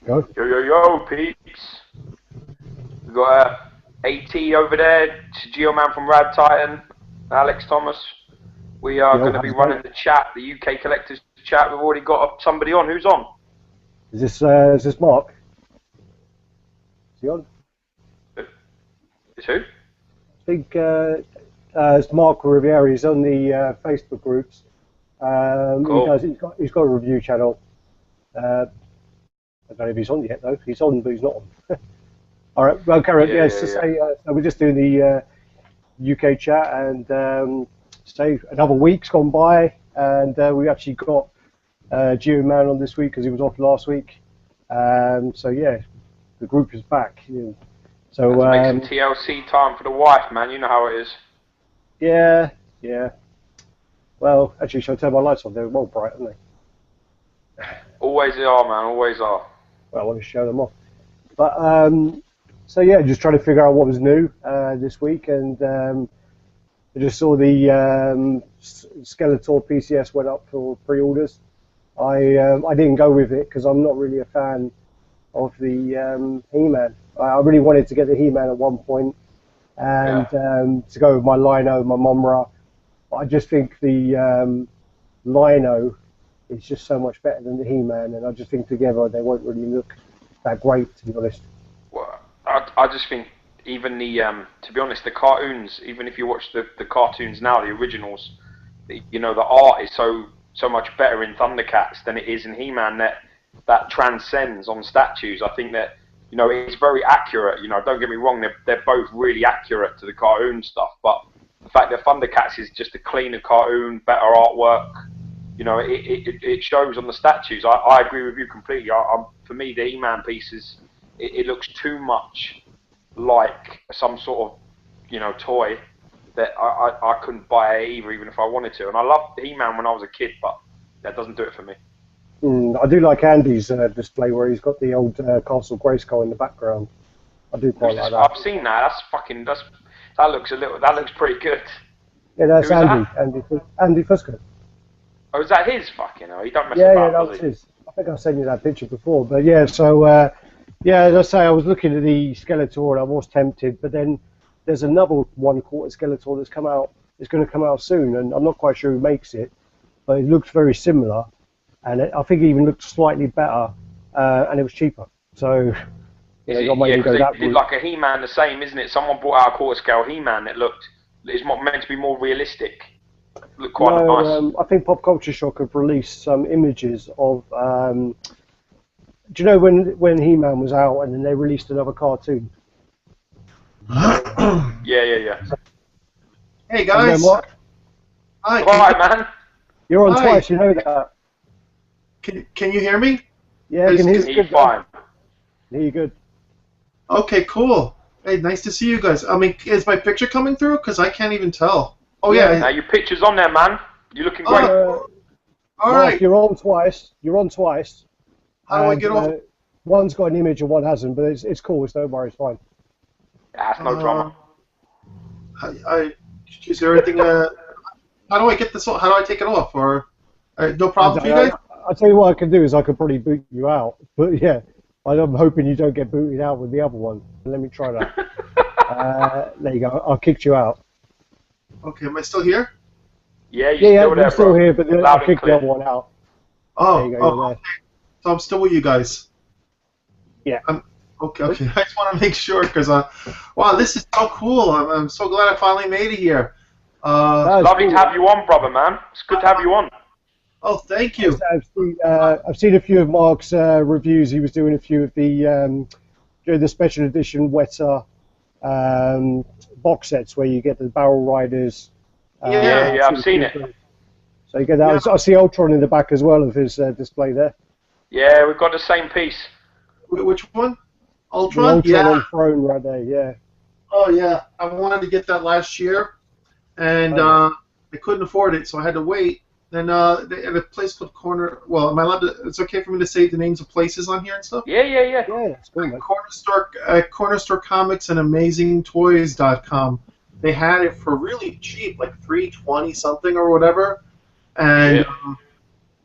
Go. Yo, yo, yo, peeps. We got AT over there, Giom man from RaddTitan, Alex Thomas. We are going to be running the chat, the UK Collectors chat. We've already got somebody on. Who's on? Is this Mark? Is he on? Is who? I think it's Mark Riviera. He's on the Facebook groups. Cool. He's got a review channel. I don't know if he's on yet though. He's on, but he's not on. All right, well, Karen, so we're just doing the UK chat, and say another week's gone by, and we actually got Giom man on this week because he was off last week. So yeah, the group is back. So make some TLC time for the wife, man. You know how it is. Yeah. Well, actually, should I turn my lights on? They're well bright, aren't they? Always are, man. Always are. Well, I want to show them off. But so yeah, just trying to figure out what was new this week, and I just saw the Skeletor PCS went up for pre-orders. I didn't go with it because I'm not really a fan of the He-Man. I really wanted to get the He-Man at one point, and to go with my Lino, my Momra. But I just think the Lino is just so much better than the He-Man, and I just think together they won't really look that great, to be honest. Well, I just think even the, to be honest, the cartoons, even if you watch the cartoons now, the originals, you know, the art is so much better in Thundercats than it is in He-Man, that transcends on statues. I think that, you know, it's very accurate. You know, don't get me wrong, they're both really accurate to the cartoon stuff, but the fact that Thundercats is just a cleaner cartoon, better artwork, you know, it shows on the statues. I agree with you completely. For me, the He-Man pieces, it looks too much like some sort of, you know, toy that I couldn't buy it either, even if I wanted to. And I loved He-Man when I was a kid, but that doesn't do it for me. I do like Andy's display where he's got the old Castle Grayskull in the background. I do quite like that. I've seen that. That looks pretty good. Yeah, that's Andy Fusco. Oh, is that his? Fucking hell, he don't mess about. Yeah, that was his. I think I've sent you that picture before. But yeah, so as I say, I was looking at the Skeletor and I was tempted, but then there's another 1/4 Skeletor that's come out. It's going to come out soon, and I'm not quite sure who makes it, but it looks very similar, and I think it even looked slightly better, and it was cheaper. So yeah, because they did like a He-Man the same, isn't it? Someone brought out a quarter scale He-Man that is meant to be more realistic. Look quite nice. I think Pop Culture Shock have released some images of. Do you know when He-Man was out and then they released another cartoon? Yeah. Hey guys. Hi. Alright, man. You're on twice. You know that. Can you hear me? Yeah, I can hear you fine. Hear you good. Okay, cool. Hey, nice to see you guys. I mean, is my picture coming through? Because I can't even tell. Oh yeah. Now your picture's on there, man. You're looking great. All right. You're on twice. How do I get off? One's got an image and one hasn't, but it's cool. Don't worry, it's fine. That's no drama. Is there anything? How do I get this? How do I take it off? Or no problem for you guys? I'll tell you what I can do is I could probably boot you out. But yeah, I'm hoping you don't get booted out with the other one. Let me try that. There you go. I kicked you out. Okay, am I still here? Yeah, you're still here, but I kicked the other one out. Oh, okay. So I'm still with you guys. Yeah. Okay. I just want to make sure because wow, this is so cool. I'm so glad I finally made it here. Lovely to have you on, brother, man. It's good to have you on. Oh, thank you. I've seen a few of Mark's reviews. He was doing a few of the special edition Weta box sets where you get the Barrel Riders. Yeah, I've seen it. So you get that. I see Ultron in the back as well of his display there. Yeah, we've got the same piece. Which one? Ultron? The Ultron on throne right there, yeah. Oh, yeah. I wanted to get that last year, and I couldn't afford it, so I had to wait. Then they had a place called Corner. Well, am I allowed to? It's okay for me to say the names of places on here and stuff. Yeah. Yeah, that's cool, man. Corner Store Comics and AmazingToys.com. They had it for really cheap, like $3.20 something or whatever, and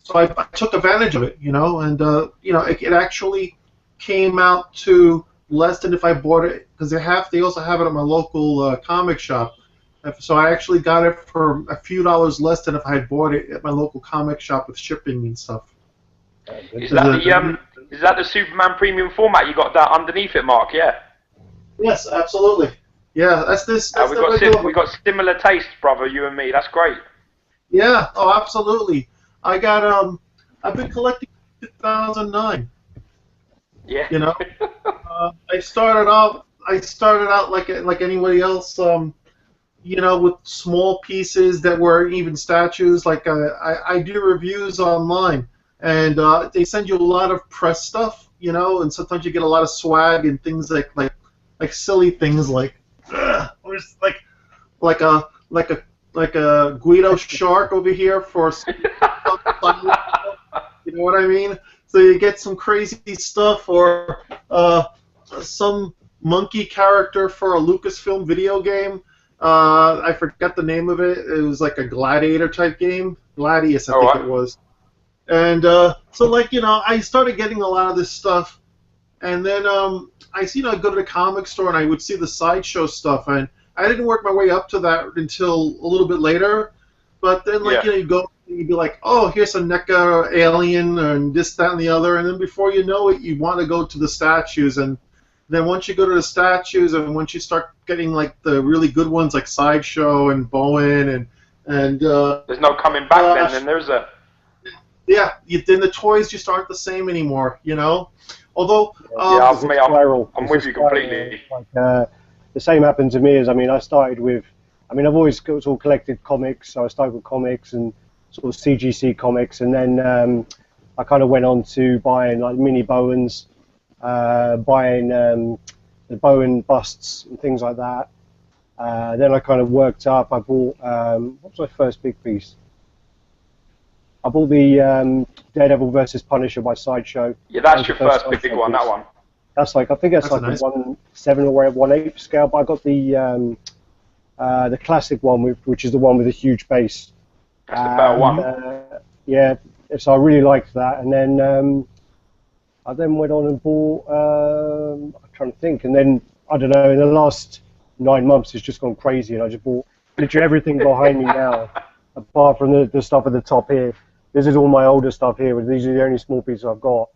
so I took advantage of it, you know, and you know, it actually came out to less than if I bought it, because they also have it at my local comic shop. So I actually got it for a few dollars less than if I had bought it at my local comic shop with shipping and stuff. Is that the Superman premium format you got that underneath it, Mark? Yeah. Yes, absolutely. Yeah, that's this. That's we got similar tastes, brother. You and me. That's great. Yeah. Oh, absolutely. I got I've been collecting 2009. Yeah. You know, I started out like anybody else. You know, with small pieces that were even statues. Like I do reviews online, and they send you a lot of press stuff. You know, and sometimes you get a lot of swag and things like silly things like a Guido shark over here for. You know what I mean? So you get some crazy stuff, or some monkey character for a Lucasfilm video game. I forgot the name of it. It was like a gladiator type game. Gladius, I think it was. And so, like, you know, I started getting a lot of this stuff. And then I'd go to the comic store and I would see the Sideshow stuff. And I didn't work my way up to that until a little bit later. But then, like, you know, you'd be like, oh, here's a NECA alien and this, that, and the other. And then before you know it, you want to go to the statues. And then once you go to the statues and once you start getting, like, the really good ones like Sideshow and Bowen and there's no coming back then there's a... Yeah, then the toys just aren't the same anymore, you know? Although... I'm with you completely. Like, the same happened to me as, I started with... I've always sort of collected comics, so I started with comics and sort of CGC comics, and then I kind of went on to buying, like, mini Bowens, buying the Bowen busts and things like that. Then I kind of worked up. I bought... what was my first big piece? I bought the Daredevil versus Punisher by Sideshow. Yeah, that's your first big one, that one. That's like, I think that's like nice. A 1/7 or 1/8 scale, but I got the classic one, which is the one with a huge base. That's the better one. Yeah, so I really liked that. And then I then went on and bought, I'm trying to think, and then, I don't know, in the last 9 months it's just gone crazy, and I just bought literally everything behind me now, apart from the stuff at the top here. This is all my older stuff here, but these are the only small pieces I've got.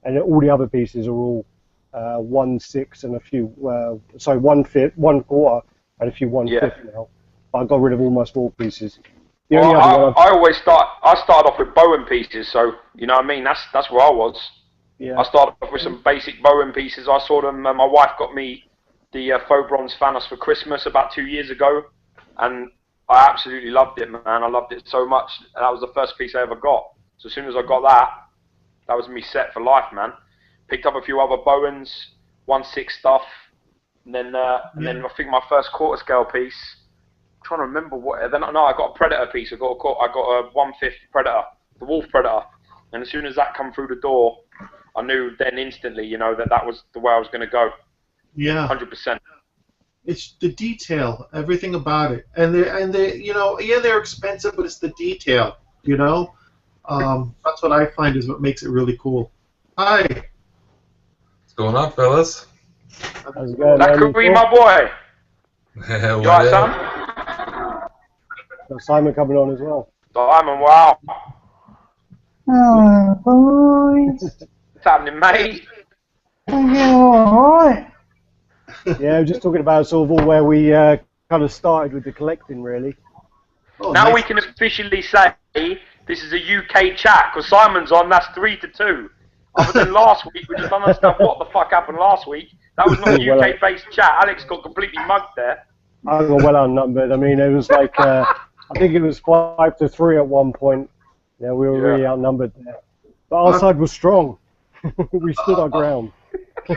And all the other pieces are all 1/6 and a few, 1/5, 1/4, and a few 1/5 now. But I got rid of all my small pieces. I started off with Bowen pieces, so, you know what I mean? That's where I was. Yeah. I started off with some basic Bowen pieces. I saw them, my wife got me the faux bronze Thanos for Christmas about 2 years ago, and I absolutely loved it, man. I loved it so much. And that was the first piece I ever got. So as soon as I got that was me set for life, man. Picked up a few other Bowens, 1/6 stuff, and then I think my first quarter scale piece. I'm trying to remember what. Then I got a Predator piece. I got a 1/5 Predator, the Wolf Predator. And as soon as that come through the door, I knew then instantly, you know, that was the way I was going to go. Yeah. 100%. It's the detail, everything about it, and they, you know, they're expensive, but it's the detail, you know. That's what I find is what makes it really cool. Hi. What's going on, fellas? How's it going? Zachary, my boy. You alright, son? Got Simon coming on as well. Simon, wow. Oh, boys. What's happening, mate? Yeah, alright. Yeah, we're just talking about sort of all where we kind of started with the collecting, really. Oh, now we can officially say this is a UK chat, because Simon's on, that's 3-2. Other than last week, we just don't understand what the fuck happened last week. That was not a UK-based chat. Alex got completely mugged there. I got well outnumbered. It was like, I think it was 5-3 at one point. Yeah, we were really outnumbered there. But our side was strong. We stood our ground.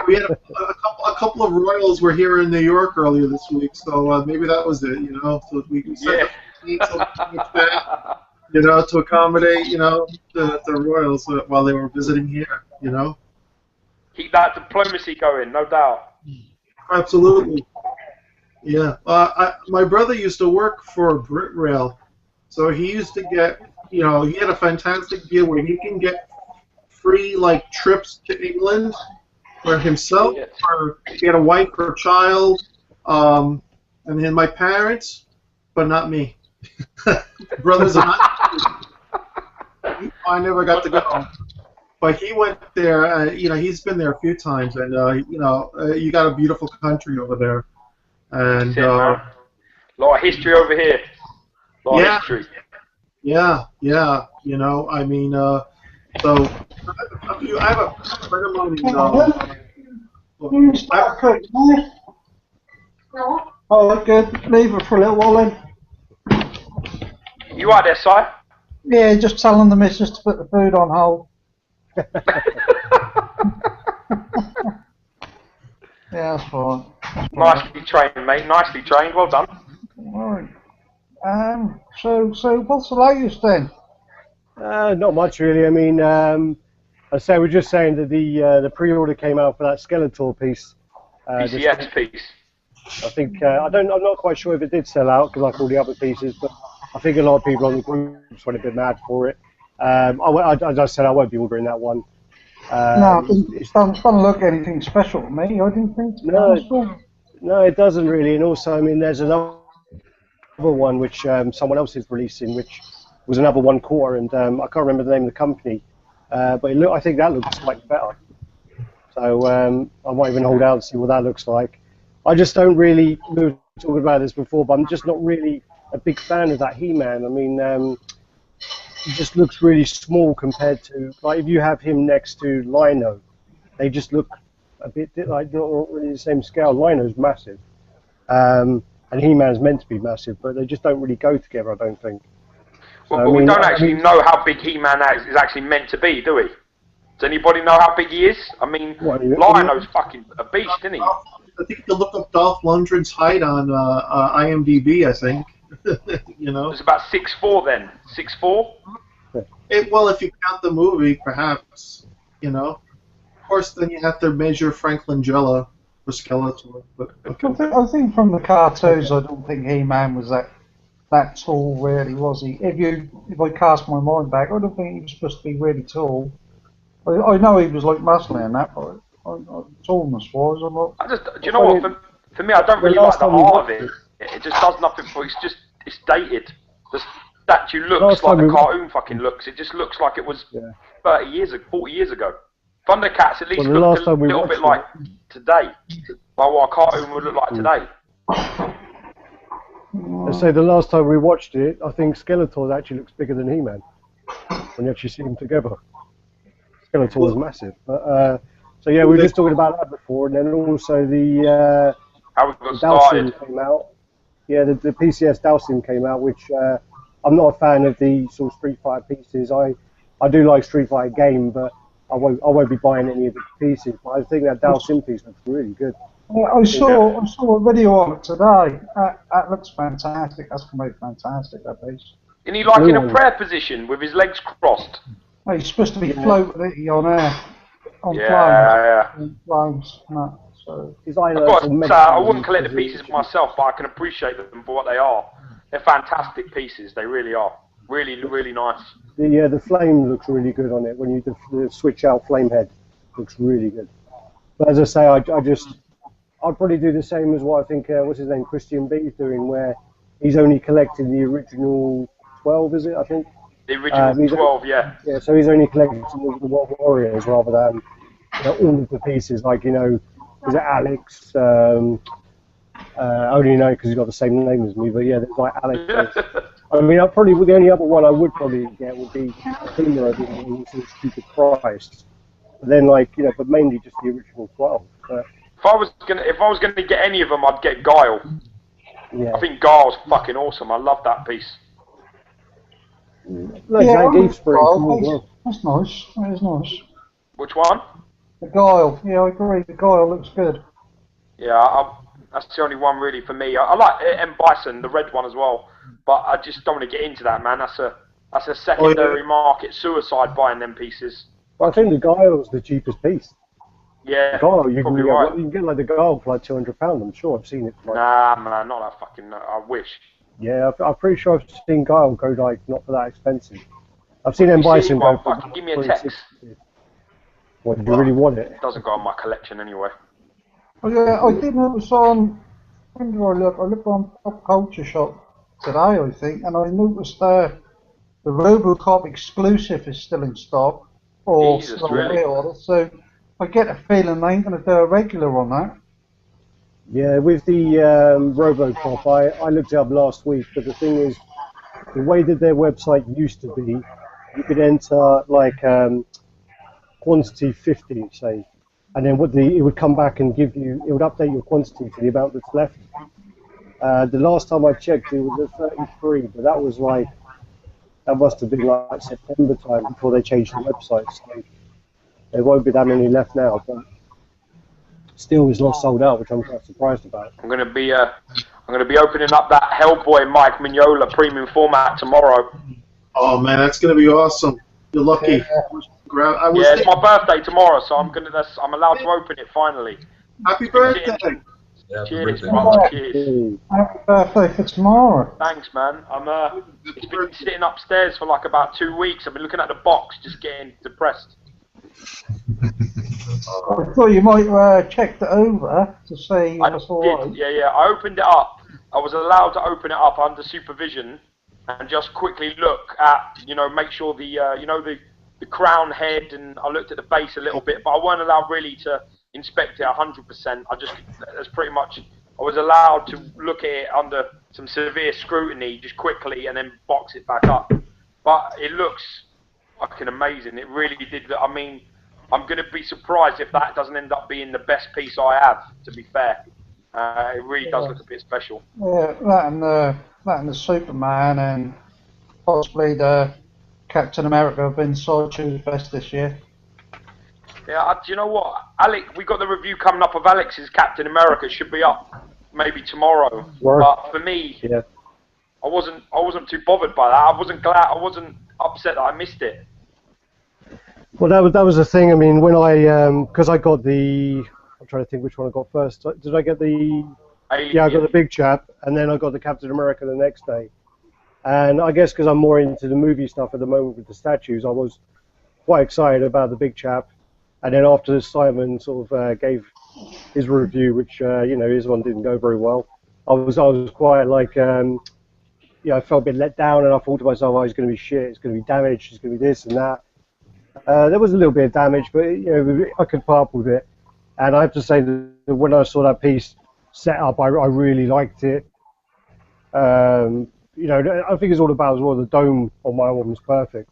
We had a couple of Royals were here in New York earlier this week, so maybe that was it, you know. So we set the you know, to accommodate, you know, the Royals while they were visiting here, you know. Keep that diplomacy going, no doubt. Absolutely. Yeah. My brother used to work for Brit Rail, so he used to get, you know, he had a fantastic deal where he can get free, like, trips to England for himself, Shit. he had a wife or a child, and then my parents, but not me. Brothers and I never got to go. But he went there, you know, he's been there a few times, and, you know, you got a beautiful country over there. And, That's it, man. A lot of history over here. A lot of history. Yeah, you know, I mean, so, I have a friend of mine, You start cooking, mate. Oh, good. Leave it for a little while then. You are there, Si? Yeah, just telling the missus to put the food on hold. Yeah, that's fine. Nicely trained, mate. Nicely trained. Well done. Alright. So what's the latest then? Not much really. I mean, I say we're just saying that the pre-order came out for that Skeletor piece. PCS piece. I think I'm not quite sure if it did sell out because like all the other pieces, but I think a lot of people on the groups went a bit mad for it. I just said I won't be ordering that one. No, it doesn't look anything special to me. I didn't think. No, it doesn't really. And also, I mean, there's another one which someone else is releasing, which was another 1/4, and I can't remember the name of the company, but I think that looks slightly better. So I might even hold out and see what that looks like. I just don't really. We were talking about this before, but I'm just not really a big fan of that He-Man. I mean, he just looks really small compared to, like, if you have him next to Lino, they just look a bit like not really the same scale. Lino's massive, and He-Man's meant to be massive, but they just don't really go together, I don't think. Well, So, but we don't actually know how big He-Man is actually meant to be, do we? Does anybody know how big he is? I mean, Lino's fucking a beast, isn't he? I think you can look up Dolph Lundgren's height on IMDb, I think. You know? It's about 6'4" then. 6'4"? Well, if you count the movie, perhaps. You know? Of course, then you have to measure Frank Langella for Skeletor. But, okay. I think from the cartoons, I don't think He-Man was that tall, really, was he? If I cast my mind back, I don't think he was supposed to be really tall. I know he was like muscly and that, but tallness wise, I'm not. Do you know what? For me, I don't really like the art of it. It just does nothing for. It's dated. The statue looks like the cartoon fucking looks. It just looks like it was 30 years, 40 years ago. Thundercats at least looked a little bit like today, like what a cartoon would look like today. Let's say the last time we watched it, I think Skeletor actually looks bigger than He-Man when you actually see them together. Skeletor was massive. But, so yeah, we were just talking about that before, and then also the how we got started came out. Yeah, the PCS Dalsim came out, which I'm not a fan of the sort of Street Fighter pieces. I do like Street Fighter game, but I won't be buying any of the pieces. But I think that Dalsim piece looks really good. Yeah, I saw a video of it today. That looks fantastic. That's going to be fantastic, that piece. Isn't he like in a prayer position with his legs crossed? Well, he's supposed to be floating on air. On flames. No, so. I wouldn't collect the pieces myself, but I can appreciate them for what they are. They're fantastic pieces. They really are. Really, really nice. The flame looks really good on it. When you switch out flame head, looks really good. But as I say, I'd probably do the same as what I think, what's his name, Christian B is doing, where he's only collecting the original 12, is it, I think? The original 12, yeah. Yeah, so he's only collecting the World Warriors rather than all of the pieces, like, is it Alex? I only know because he's got the same name as me, but yeah, there's like Alex. I mean, the only other one I would probably get would be Akuma, the stupid price. But then, but mainly just the original 12. If I was gonna get any of them, I'd get Guile. Yeah. I think Guile's fucking awesome. I love that piece. That's nice. That is nice. Which one? The Guile. Yeah, I agree. The Guile looks good. Yeah, that's the only one really for me. I like M. Bison, the red one as well, but I just don't want to get into that, man. That's a secondary market suicide buying them pieces. Well, I think the Guile's the cheapest piece. Yeah, the Guile, you right. You can get like the Guile for like £200. I'm sure I've seen it. Nah, man, not that fucking. I wish. Yeah, I'm pretty sure I've seen Guile go like not for that expensive. I've seen M. Bison go for give me a text. What, do you really want it? It doesn't go on my collection anyway. Oh, yeah, I did notice on. When did I look? I looked on Pop Culture Shop today, I think, and I noticed the RoboCop exclusive is still in stock, or Jesus, still really? pre-order. So I get a feeling they ain't going to do a regular on that. Yeah, with the RoboCop, I looked it up last week, but the thing is, the way that their website used to be, you could enter like quantity 50, say, and then it would come back and give you, it would update your quantity to the amount that's left. The last time I checked, it was at 33, but that was like, that must have been like September time before they changed the website, so there won't be that many left now, but still it's not sold out, which I'm quite surprised about. I'm gonna be opening up that Hellboy Mike Mignola premium format tomorrow. Oh man, that's gonna be awesome. You're lucky. Yeah, it's my birthday tomorrow, so I'm allowed to open it finally. Happy birthday! Yeah, Cheers, birthday. brother. Cheers. Happy birthday for tomorrow. Thanks, man. It's been sitting upstairs for like about 2 weeks. I've been looking at the box, just getting depressed. I thought you might check it over to see I what's all right. yeah. I opened it up. I was allowed to open it up under supervision and just quickly look at, make sure the crown head, and I looked at the base a little bit, but I weren't allowed really to inspect it 100%. That's pretty much, I was allowed to look at it under some severe scrutiny just quickly and then box it back up. But it looks fucking amazing. It really did. I mean, I'm going to be surprised if that doesn't end up being the best piece I have, to be fair. It really does look a bit special. Yeah, that and the Superman and possibly the Captain America have been Sideshow's best this year. Yeah, do you know what, Alec? We got the review coming up of Alex's Captain America. It should be up maybe tomorrow. But for me, Yeah. I wasn't too bothered by that. I wasn't upset that I missed it. Well, that was the thing. I mean, when because I got I'm trying to think which one I got first. Did I get the? Alien, Yeah, I got the big chap, and then I got the Captain America the next day. And I guess because I'm more into the movie stuff at the moment with the statues, I was quite excited about the big chap. And then after Simon sort of gave his review, which his one didn't go very well, I was quite like, I felt a bit let down, and I thought to myself, oh, it's going to be shit, it's going to be damaged, it's going to be this and that. There was a little bit of damage, but I could put up with it. And I have to say that when I saw that piece set up, I really liked it. I think it's all about as well. The dome on my one was perfect,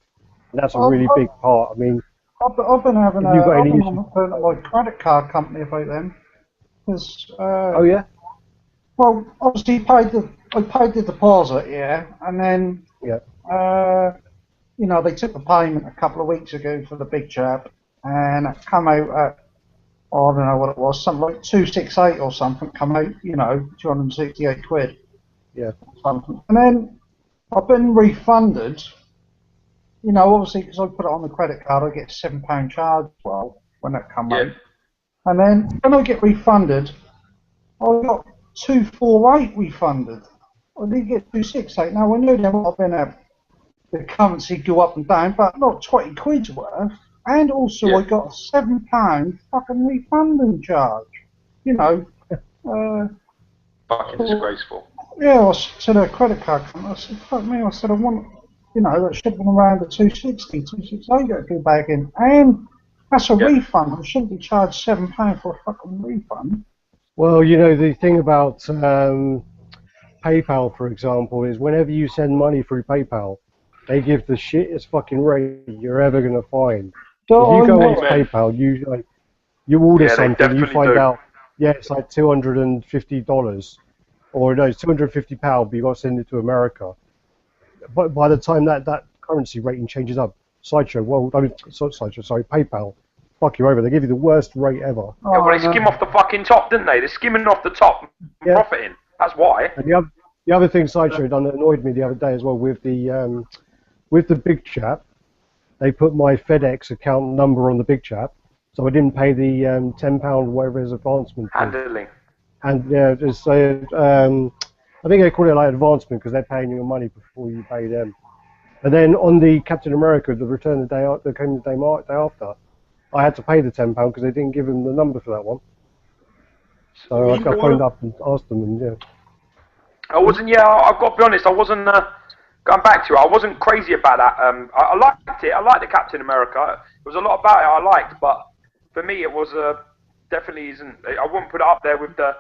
and that's a really big part. I mean, I've been having on the phone at my credit card company about them. Oh yeah. Well, obviously I paid the deposit, yeah, and then they took the payment a couple of weeks ago for the big chap, and it come out at, I don't know what it was, something like 268 or something. Come out, 268 quid. Yeah. Something. And then I've been refunded. Obviously because I put it on the credit card, I get a £7 charge. Well, when that come out, and then when I get refunded, I got 248 refunded. I did get 268. Now I knew there might have been the currency go up and down, but not 20 quid's worth. And also I got a £7 fucking refunding charge. Fucking disgraceful. Yeah, I said to the credit card company, I said, fuck me, I said, I want, that should have been around the 260, 268 got to go back in. And that's a refund. I shouldn't be charged £7 for a fucking refund. Well, the thing about PayPal, for example, is whenever you send money through PayPal, they give the shittest fucking rate you're ever going to find. If you go onto PayPal, you order something, you find out, it's like $250. Or no, it's £250, but you've got to send it to America. But by the time that currency rating changes up, PayPal, fuck you over. They give you the worst rate ever. Yeah, well, they skim off the fucking top, didn't they? They're skimming off the top, profiting. That's why. And the other thing Sideshow done that annoyed me the other day as well with the big chap, they put my FedEx account number on the big chap, so I didn't pay the £10 whatever his advancement fee. Handling. And I think they call it like advancement because they're paying you money before you pay them. And then on the Captain America, the return the day after, I had to pay the £10 because they didn't give him the number for that one. So I phoned up and asked them, and yeah. I wasn't. Yeah, I've got to be honest. I wasn't going back to it. I wasn't crazy about that. I liked it. I liked the Captain America. There was a lot about it I liked, but for me, it was definitely isn't. I wouldn't put it up there with the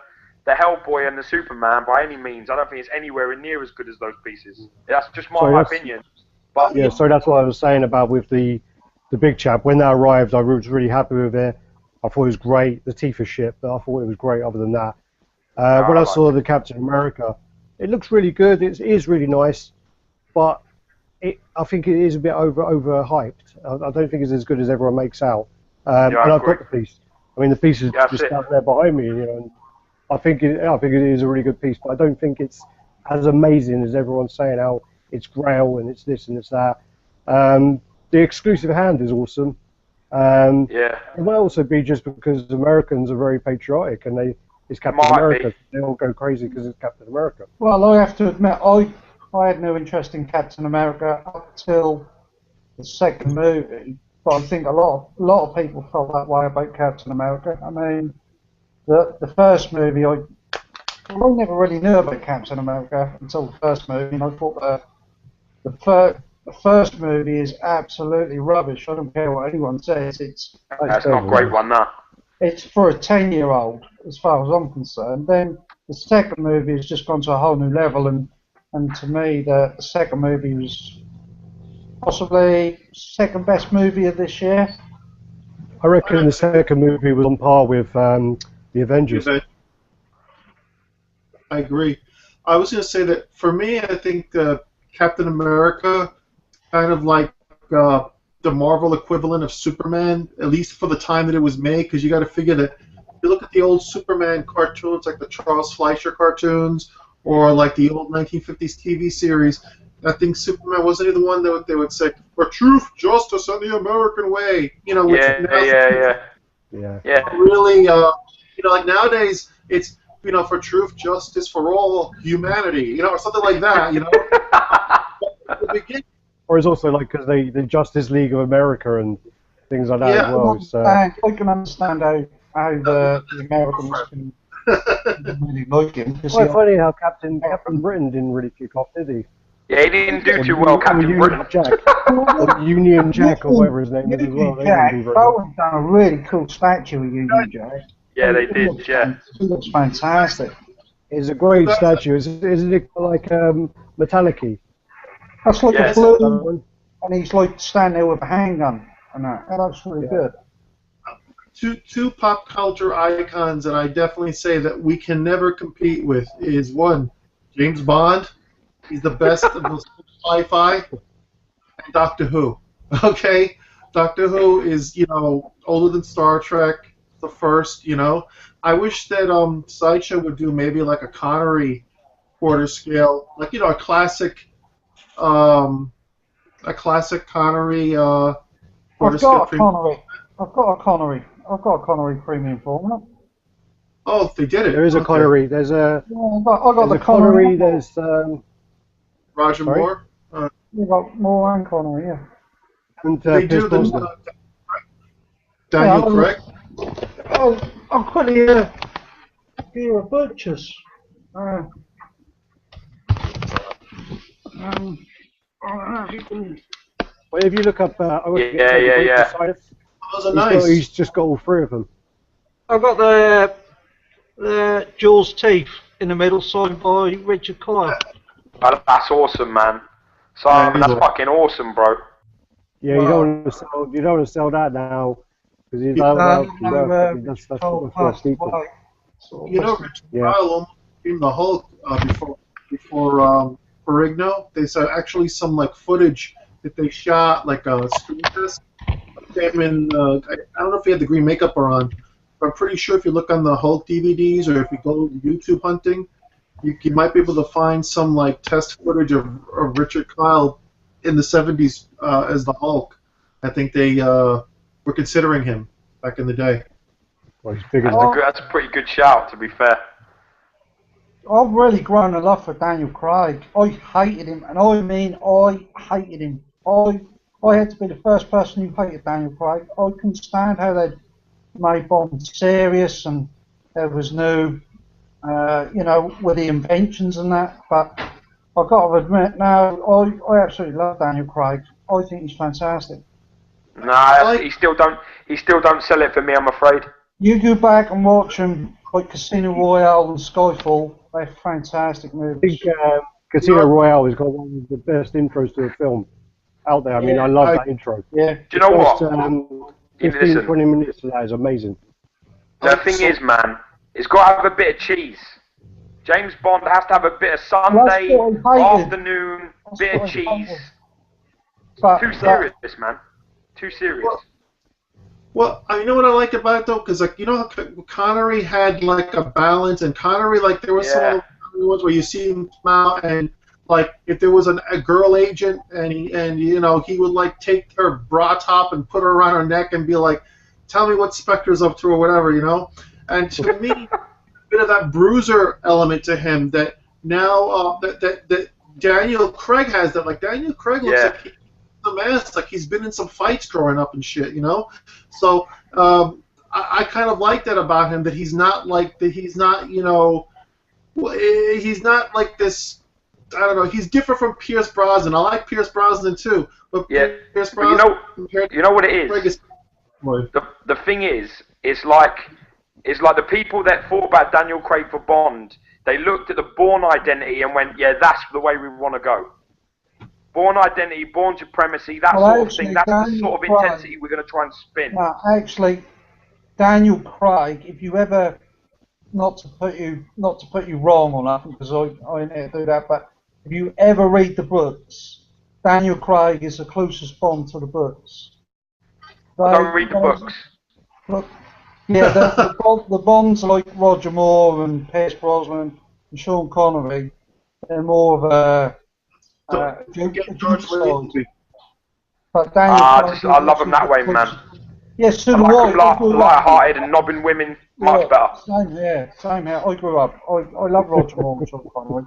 Hellboy and the Superman by any means. I don't think it's anywhere near as good as those pieces. That's just my opinion. But yeah, so that's what I was saying about with the big chap. When that arrived, I was really happy with it. I thought it was great. The teeth are shit, but I thought it was great. Other than that, when I saw the Captain America, it looks really good. It is really nice, but I think it is a bit overhyped. I don't think it's as good as everyone makes out. And I've got the piece. I mean, the piece is just out there behind me, you know. And I think it is a really good piece, but I don't think it's as amazing as everyone's saying. How it's Grail and it's this and it's that. The exclusive hand is awesome. It might also be just because Americans are very patriotic and it's Captain America. They all go crazy because it's Captain America. Well, I have to admit, I had no interest in Captain America up till the second movie, but I think a lot of people felt that way about Captain America. I mean, the first movie, I never really knew about Captain America until the first movie, and I thought the first movie is absolutely rubbish. I don't care what anyone says. That's not a great one, no. It's for a 10-year-old, as far as I'm concerned. Then the second movie has just gone to a whole new level, and to me, the second movie was possibly second best movie of this year. I reckon the second movie was on par with the Avengers. I agree. I was going to say that for me, I think Captain America, kind of like the Marvel equivalent of Superman, at least for the time that it was made, because you got to figure that if you look at the old Superman cartoons, like the Charles Fleischer cartoons, or like the old 1950s TV series, I think Superman wasn't the one that they would say, for truth, justice, and the American way. You know, yeah. Really, you know, like nowadays it's, you know, for truth, justice, for all humanity, you know, or something like that, you know. At the beginning, or it's also like because the Justice League of America and things like that as well. So I can understand how the Americans can really like him. It's quite funny how Captain Britain didn't really kick off, did he? Yeah, he didn't do too well, Captain Britain. Union Jack, or whatever his name is as well. Bowen's done a really cool statue of Union Jack. Yeah, they did, yeah. It looks fantastic. It's a great statue. Isn't it like metallic-y? That's like a blue, and he's like standing there with a handgun, and that looks really good. Two pop culture icons that I definitely say that we can never compete with is one, James Bond. He's the best of the sci-fi, and Doctor Who. Okay, Doctor Who is, you know, older than Star Trek, the first. You know, I wish that Sideshow would do maybe like a Connery quarter scale, like, you know, a classic Connery quarter scale. I've got a Connery premium formula. Oh, they did it. There is a Connery. There's a. I got the Connery. There's Roger Moore. You got Moore and Connery, yeah. And they do the Daniel Craig. I'll quickly here are butchers. Well, if you look up, yeah. Those are nice. He's just got all three of them. I've got the Jaws teeth in the middle, signed by Richard Kyle. Oh, that's awesome, man. Simon, that's fucking awesome, bro. Yeah, you don't want to sell that now because he's that's worth people. You know, Richard Kyle almost became the Hulk before Ferrigno. There's actually some like footage that they shot, like a screen test. Him in, I don't know if he had the green makeup on, but I'm pretty sure if you look on the Hulk DVDs or if you go YouTube hunting, you might be able to find some like test footage of Richard Kyle in the 70s as the Hulk. I think they were considering him back in the day. Well, he's bigger that's a pretty good shout, to be fair. I've really grown a love for Daniel Craig. I hated him, and I mean I hated him. I I had to be the first person who hated Daniel Craig. I couldn't stand how they made Bond serious and there was no, with the inventions and that. But I've got to admit now, I absolutely love Daniel Craig. I think he's fantastic. Nah, he still don't sell it for me, I'm afraid. You go back and watch them like Casino Royale and Skyfall. They're fantastic movies. I think Casino Royale has got one of the best intros to a film out there. I mean, I love that intro. Yeah. Do you know what? 15, 20 minutes of that is amazing. The thing is, man, it's got to have a bit of cheese. James Bond has to have a bit of Sunday, afternoon, bit of cheese. Too serious, man. Too serious. Well, you know what I like about it though, because like you know how Connery had like a balance, and Connery like there was some of the ones where you see him smile, and like if there was a girl agent, and he would like take her bra top and put her around her neck and be like, "Tell me what Spectre's up to" or whatever, you know. And to me, a bit of that bruiser element to him that now that Daniel Craig has. That like Daniel Craig looks like he's a mess, like he's been in some fights growing up and shit, you know. So I kind of like that about him, that he's not like that. He's not, he's not like this. I don't know. He's different from Pierce Brosnan. I like Pierce Brosnan too, but Pierce Brosnan. You know what it is. The thing is, it's like the people that thought about Daniel Craig for Bond. They looked at the Bourne Identity and went, "Yeah, that's the way we want to go." Bourne Identity, Bourne Supremacy, that sort of thing. That's the sort of intensity we're going to try and spin. No, actually, Daniel Craig, if you ever, not to put you wrong on nothing, because I never do that, but if you ever read the books, Daniel Craig is the closest Bond to the books. I don't read the books. Look, yeah, the Bonds like Roger Moore and Pierce Brosnan and Sean Connery, they're more of a George Lucas. But Daniel I love him that way, man. Yes, so I like him light-hearted and knobbing women much better. Same here, same here. I grew up. I love Roger Moore and Sean Connery.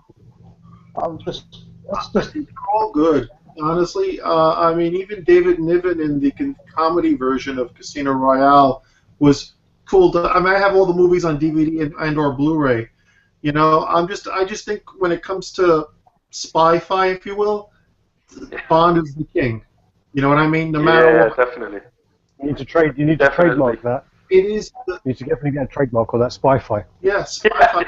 They're all good, honestly. I mean, even David Niven in the comedy version of Casino Royale was cool. I mean, I have all the movies on DVD and/or Blu-ray. You know, I just think when it comes to spy-fi, if you will, Bond is the king. You know what I mean? No matter what. Definitely. You need to trademark that. It is. You need to definitely get a trademark on that spy-fi. Yeah, spy-fi.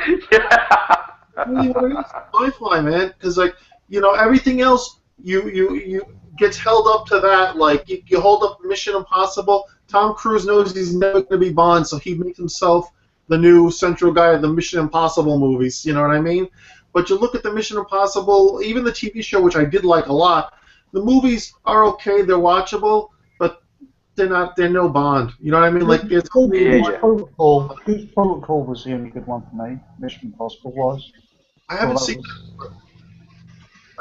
Really, what it is, spy-fi, man. Because like, everything else you gets held up to that. Like you hold up Mission Impossible. Tom Cruise knows he's never going to be Bond, so he makes himself the new central guy of the Mission Impossible movies. You know what I mean? But you look at the Mission Impossible, even the TV show, which I did like a lot. The movies are okay; they're watchable, but they're no Bond. You know what I mean? Like it's Protocol. Protocol was the only good one for me. Mission Impossible was. I haven't seen.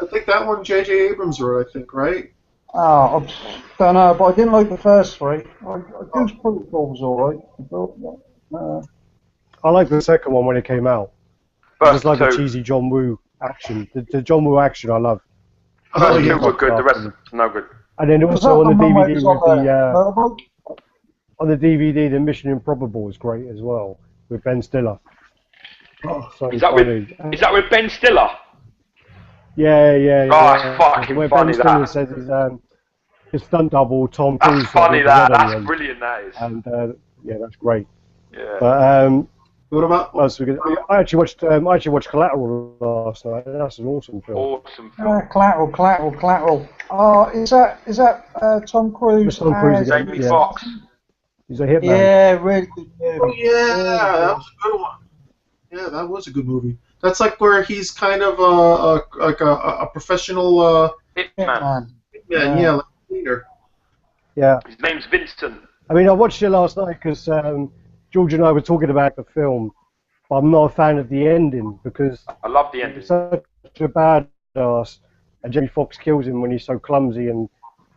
I think that one J.J. Abrams wrote. I think, right? I don't know, but I didn't like the first three. Goose Protocol was alright. I like the second one when it came out. I just like the cheesy John Woo action. The John Woo action I love. Oh, yeah, were good. The rest no good. And then also on the DVD on the DVD, the Mission Improbable was great as well with Ben Stiller. Oh, so is that with Ben Stiller? Yeah. Oh, it's fucking where funny Ben Stiller says his stunt double Tom Cruise. That's funny. That's brilliant. That is. And yeah, that's great. Yeah. But what about? I actually watched Collateral last night. That's an awesome film. Awesome film. Collateral. Oh, is that Tom Cruise? Tom Cruise Jamie Foxx. He's a hitman. Yeah, really good movie. Oh yeah, that was a good one. Yeah, that was a good movie. That's like where he's kind of a professional hitman. Yeah, like a leader. Yeah. His name's Vincent. I mean, I watched it last night because George and I were talking about the film, but I'm not a fan of the ending because I love the ending. He's such a badass, and Jamie Foxx kills him when he's so clumsy, and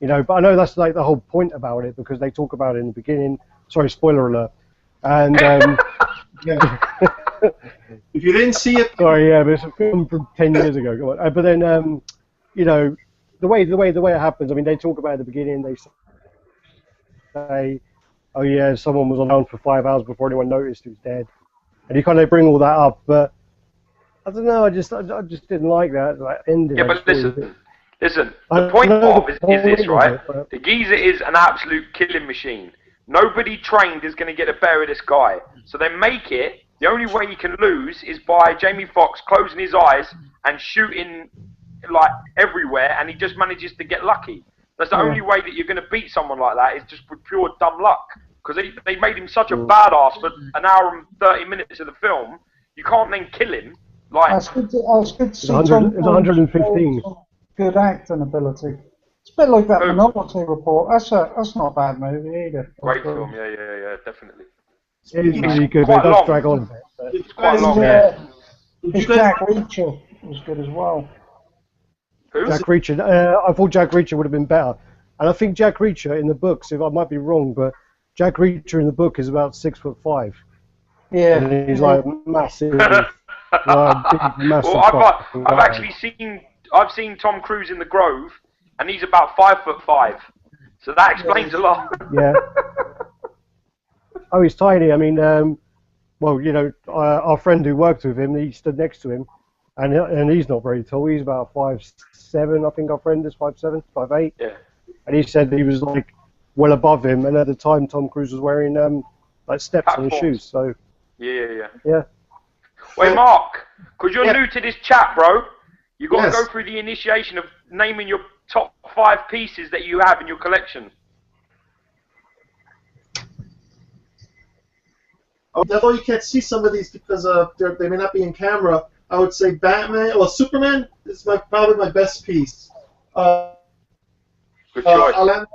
But I know that's like the whole point about it because they talk about it in the beginning. Sorry, spoiler alert. And yeah. If you didn't see it, sorry, yeah, but it's a film from 10 years ago. But then the way it happens. I mean, they talk about it at the beginning. They say, "Oh yeah, someone was on the ground for 5 hours before anyone noticed he was dead," and you kind of bring all that up. But I don't know. I just didn't like that ending. Yeah, but listen. The point of is this, right? The geezer is an absolute killing machine. Nobody trained is going to get the better of this guy. So they make it. The only way you can lose is by Jamie Foxx closing his eyes and shooting like everywhere, and he just manages to get lucky. That's the only way that you're going to beat someone like that, is just with pure dumb luck. Because they made him such a badass for an hour and 30 minutes of the film. You can't then kill him. Like, I was good to see it's 115. Good acting ability. It's a bit like that Minority Report. That's not a bad movie either. Great film, yeah, definitely. It is really good, but it does drag on a bit. But... It's quite long, Jack Reacher was good as well. Who? Jack Reacher. I thought Jack Reacher would have been better. And I think Jack Reacher in the books, if I might be wrong, but Jack Reacher in the book is about 6'5". Yeah. And he's like massive. Big, massive. Well, I've seen Tom Cruise in The Grove, and he's about 5'5". So that explains a lot. Yeah. Oh, he's tiny. I mean, well, you know, our friend who worked with him, he stood next to him, and he's not very tall. He's about 5'7". I think our friend is 5'7", 5'8". Yeah. And he said he was like well above him, and at the time Tom Cruise was wearing like steps on his shoes. So. Yeah. Wait, Mark, because you're new to this chat, bro. You got to go through the initiation of naming your top 5 pieces that you have in your collection. Although you can't see some of these because they may not be in camera, I would say Batman. Well, Superman is probably my best piece. Good choice.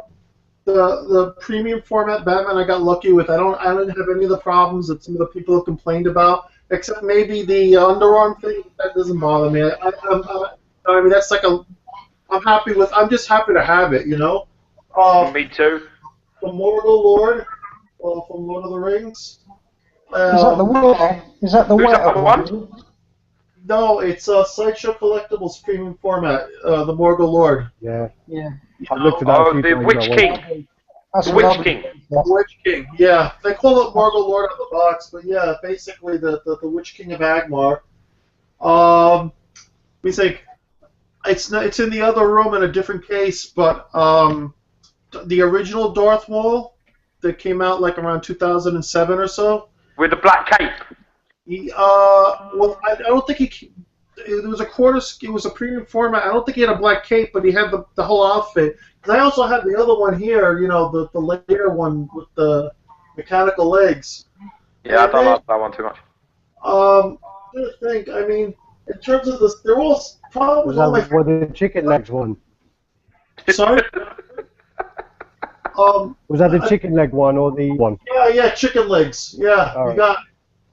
The premium format Batman I got lucky with. I didn't have any of the problems that some of the people have complained about, except maybe the Endo-Arm thing. That doesn't bother me. I mean, that's like I'm just happy to have it, you know. Me too. The Mortal Lord from Lord of the Rings. Is that the one? No, it's Sideshow Collectibles premium format. The Mortal Lord. Yeah. Yeah. I've looked at that. Oh, the Witch King. The Witch King. The Witch King. Yeah, they call it Mortal Lord on the box, but yeah, basically the Witch King of Agmar. We think it's in the other room in a different case, but the original Darth Maul that came out like around 2007 or so. With the black cape. Well, I don't think it was it was a premium format. I don't think he had a black cape, but he had the whole outfit. Because I also had the other one here, you know, the later one with the mechanical legs. Yeah, I don't like that one too much. I'm trying to think. I mean, in terms of this, they're all probably the chicken legs one? Sorry. Was that the chicken leg one or the one? Yeah, chicken legs. Yeah, right.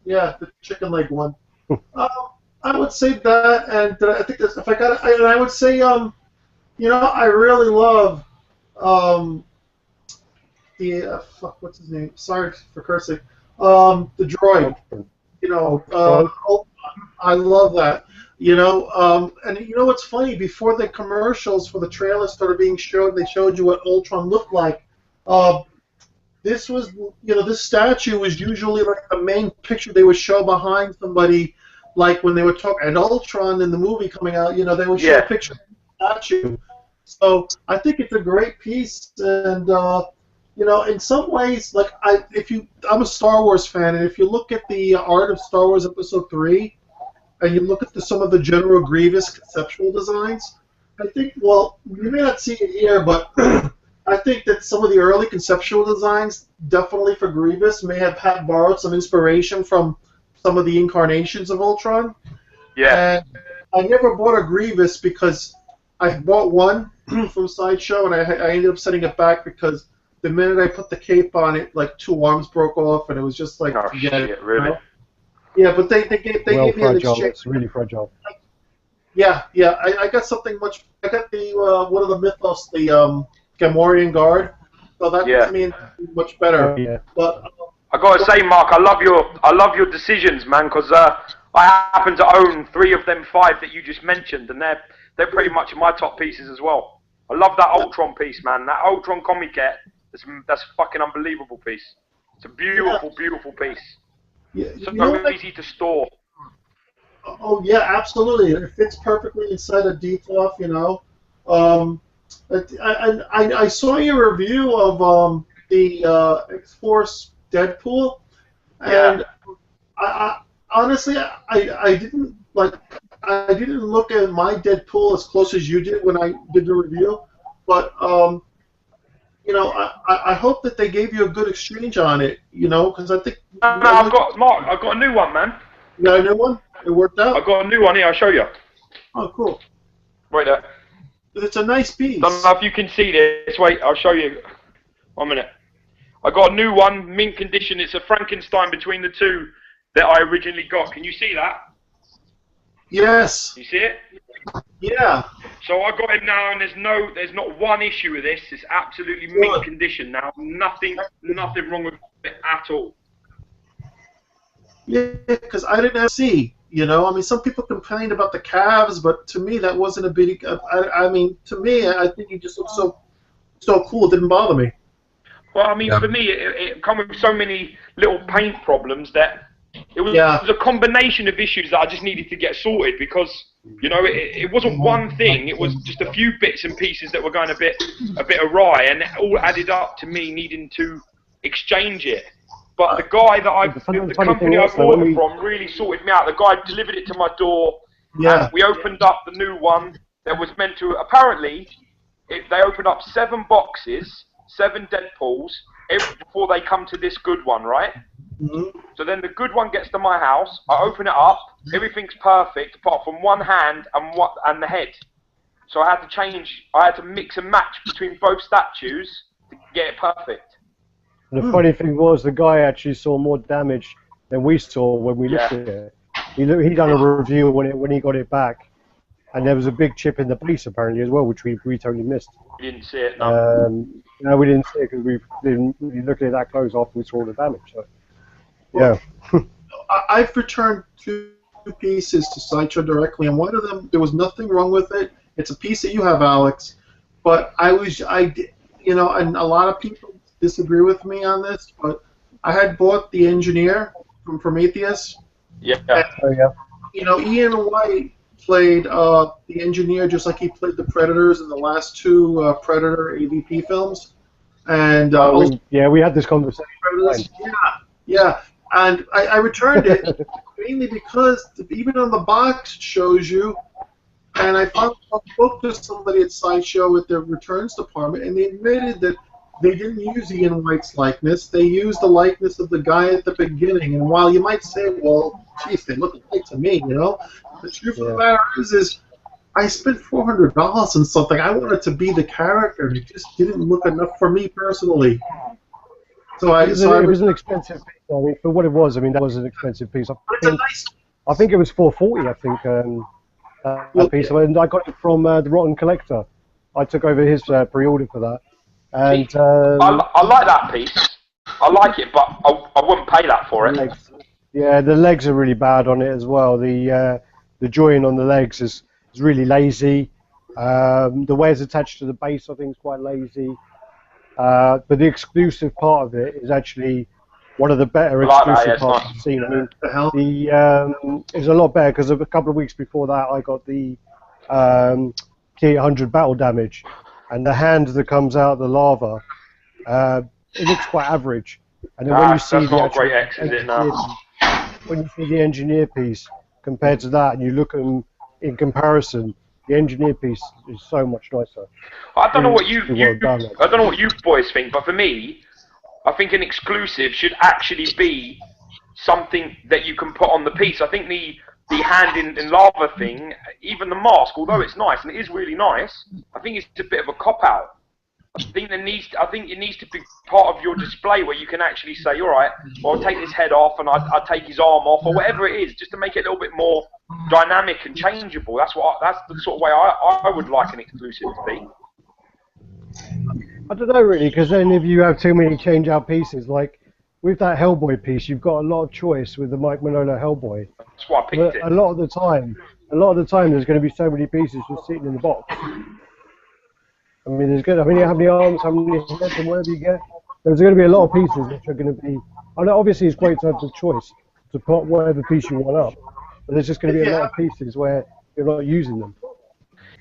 The chicken leg one. I would say that, and I think if I got it, and I would say, you know, I really love the what's his name? Sorry for cursing. The droid. You know, I love that. You know, and you know what's funny? Before the commercials for the trailer started being showed, they showed you what Ultron looked like. This was, you know, this statue was usually like the main picture they would show behind somebody, like when they would talk. And Ultron in the movie coming out, you know, they would show a picture of the statue. So I think it's a great piece, and you know, in some ways, like I'm a Star Wars fan, and if you look at the art of Star Wars Episode 3, and you look at some of the General Grievous conceptual designs, I think, well, you may not see it here, but I think that some of the early conceptual designs, definitely for Grievous, may have borrowed some inspiration from some of the incarnations of Ultron. Yeah. And I never bought a Grievous because I bought one from Sideshow, and I ended up sending it back because the minute I put the cape on it, like 2 arms broke off, and it was just like, forget it. Really? You know? Yeah, but they gave me an exchange. It's really fragile. Yeah. I got something much. I got the one of the Mythos, the Gamorrean Guard. So that to me much better. Yeah. But I gotta say, Mark, I love your decisions, man, because I happen to own 3 of them 5 that you just mentioned, and they're pretty much my top pieces as well. I love that Ultron piece, man. That Ultron Comiket, that's a fucking unbelievable piece. It's a beautiful, beautiful piece. Yeah, So easy to store. Oh yeah, absolutely. It fits perfectly inside a D-fluff, you know. I saw your review of the X-Force Deadpool, and I honestly I didn't look at my Deadpool as close as you did when I did the review, but you know, I hope that they gave you a good exchange on it, you know, because I think. No, I've got a new one, man. You got a new one? It worked out? I've got a new one here, I'll show you. Oh, cool. Wait there. It's a nice piece. Don't know if you can see this. Wait, I'll show you. 1 minute. I got a new one, mint condition. It's a Frankenstein between the two that I originally got. Can you see that? Yes. You see it? Yeah. So I got it now, and there's not one issue with this. It's absolutely mint condition now. Nothing wrong with it at all. Yeah, because I didn't see. You know, I mean, some people complained about the calves, but to me, that wasn't a big. I mean, to me, I think he just looked so cool. It didn't bother me. Well, I mean, for me, it come with so many little paint problems that it was a combination of issues that I just needed to get sorted because, you know, it wasn't one thing. It was just a few bits and pieces that were going a bit awry, and it all added up to me needing to exchange it. But the guy that the company I bought it from really sorted me out. The guy delivered it to my door. Yeah. And we opened up the new one that was meant to. Apparently, they opened up 7 boxes, 7 Deadpools before they come to this good one, right? Mm-hmm. So then the good one gets to my house. I open it up. Everything's perfect apart from one hand and the head. So I had to change. I had to mix and match between both statues to get it perfect. And the funny thing was, the guy actually saw more damage than we saw when we looked at it. He done a review when he got it back, and there was a big chip in the base apparently as well, which we totally missed. You didn't see it, no. No, we didn't see it because we didn't really look at it that close after we saw the damage. So, yeah. I've returned 2 pieces to Sideshow directly, and one of them there was nothing wrong with it. It's a piece that you have, Alex, but you know, and a lot of people disagree with me on this, but I had bought the engineer from Prometheus. Yeah. And, you know, Ian White played the engineer just like he played the Predators in the last 2 Predator AVP films. And we had this conversation. Yeah. And I returned it mainly because even on the box it shows you. And I spoke to somebody at Sideshow at their returns department, and they admitted that they didn't use Ian White's likeness. They used the likeness of the guy at the beginning. And while you might say, well, geez, they look alike to me, you know, the truth of the matter is I spent $400 on something. I wanted to be the character, and it just didn't look enough for me personally. So it was an expensive piece. I mean, for what it was, I mean, that was an expensive piece. I think it was $440. I think that piece, and I got it from the Rotten Collector. I took over his pre-order for that. And I like that piece. I like it, but I wouldn't pay that for it. The legs are really bad on it as well. The join on the legs is really lazy. The way it's attached to the base, I think, is quite lazy. But the exclusive part of it is actually one of the better exclusive parts I've seen. I mean, it's a lot better because a couple of weeks before that, I got the T800 battle damage. And the hand that comes out of the lava, it looks quite average. And then when you see when you see the engineer piece compared to that, and you look at them in comparison, the engineer piece is so much nicer. I don't know what you boys think, but for me, I think an exclusive should actually be something that you can put on the piece. I think the hand in lava thing, even the mask, although it's nice and it is really nice, I think it's a bit of a cop out. I think it needs to be part of your display where you can actually say, all right, well, I'll take this head off and I'll take his arm off or whatever it is, just to make it a little bit more dynamic and changeable. That's the sort of way I would like an exclusive to be. I don't know really, because then if you have too many change out pieces, like with that Hellboy piece, you've got a lot of choice with the Mike Mignola Hellboy. That's why I picked it. A lot of the time, there's going to be so many pieces just sitting in the box. I mean, there's good. I mean, how many arms, how many heads, and whatever you get. There's going to be a lot of pieces which are going to be. I know obviously it's great to have the choice to put whatever piece you want up, but there's just going to be a lot of pieces where you're not using them.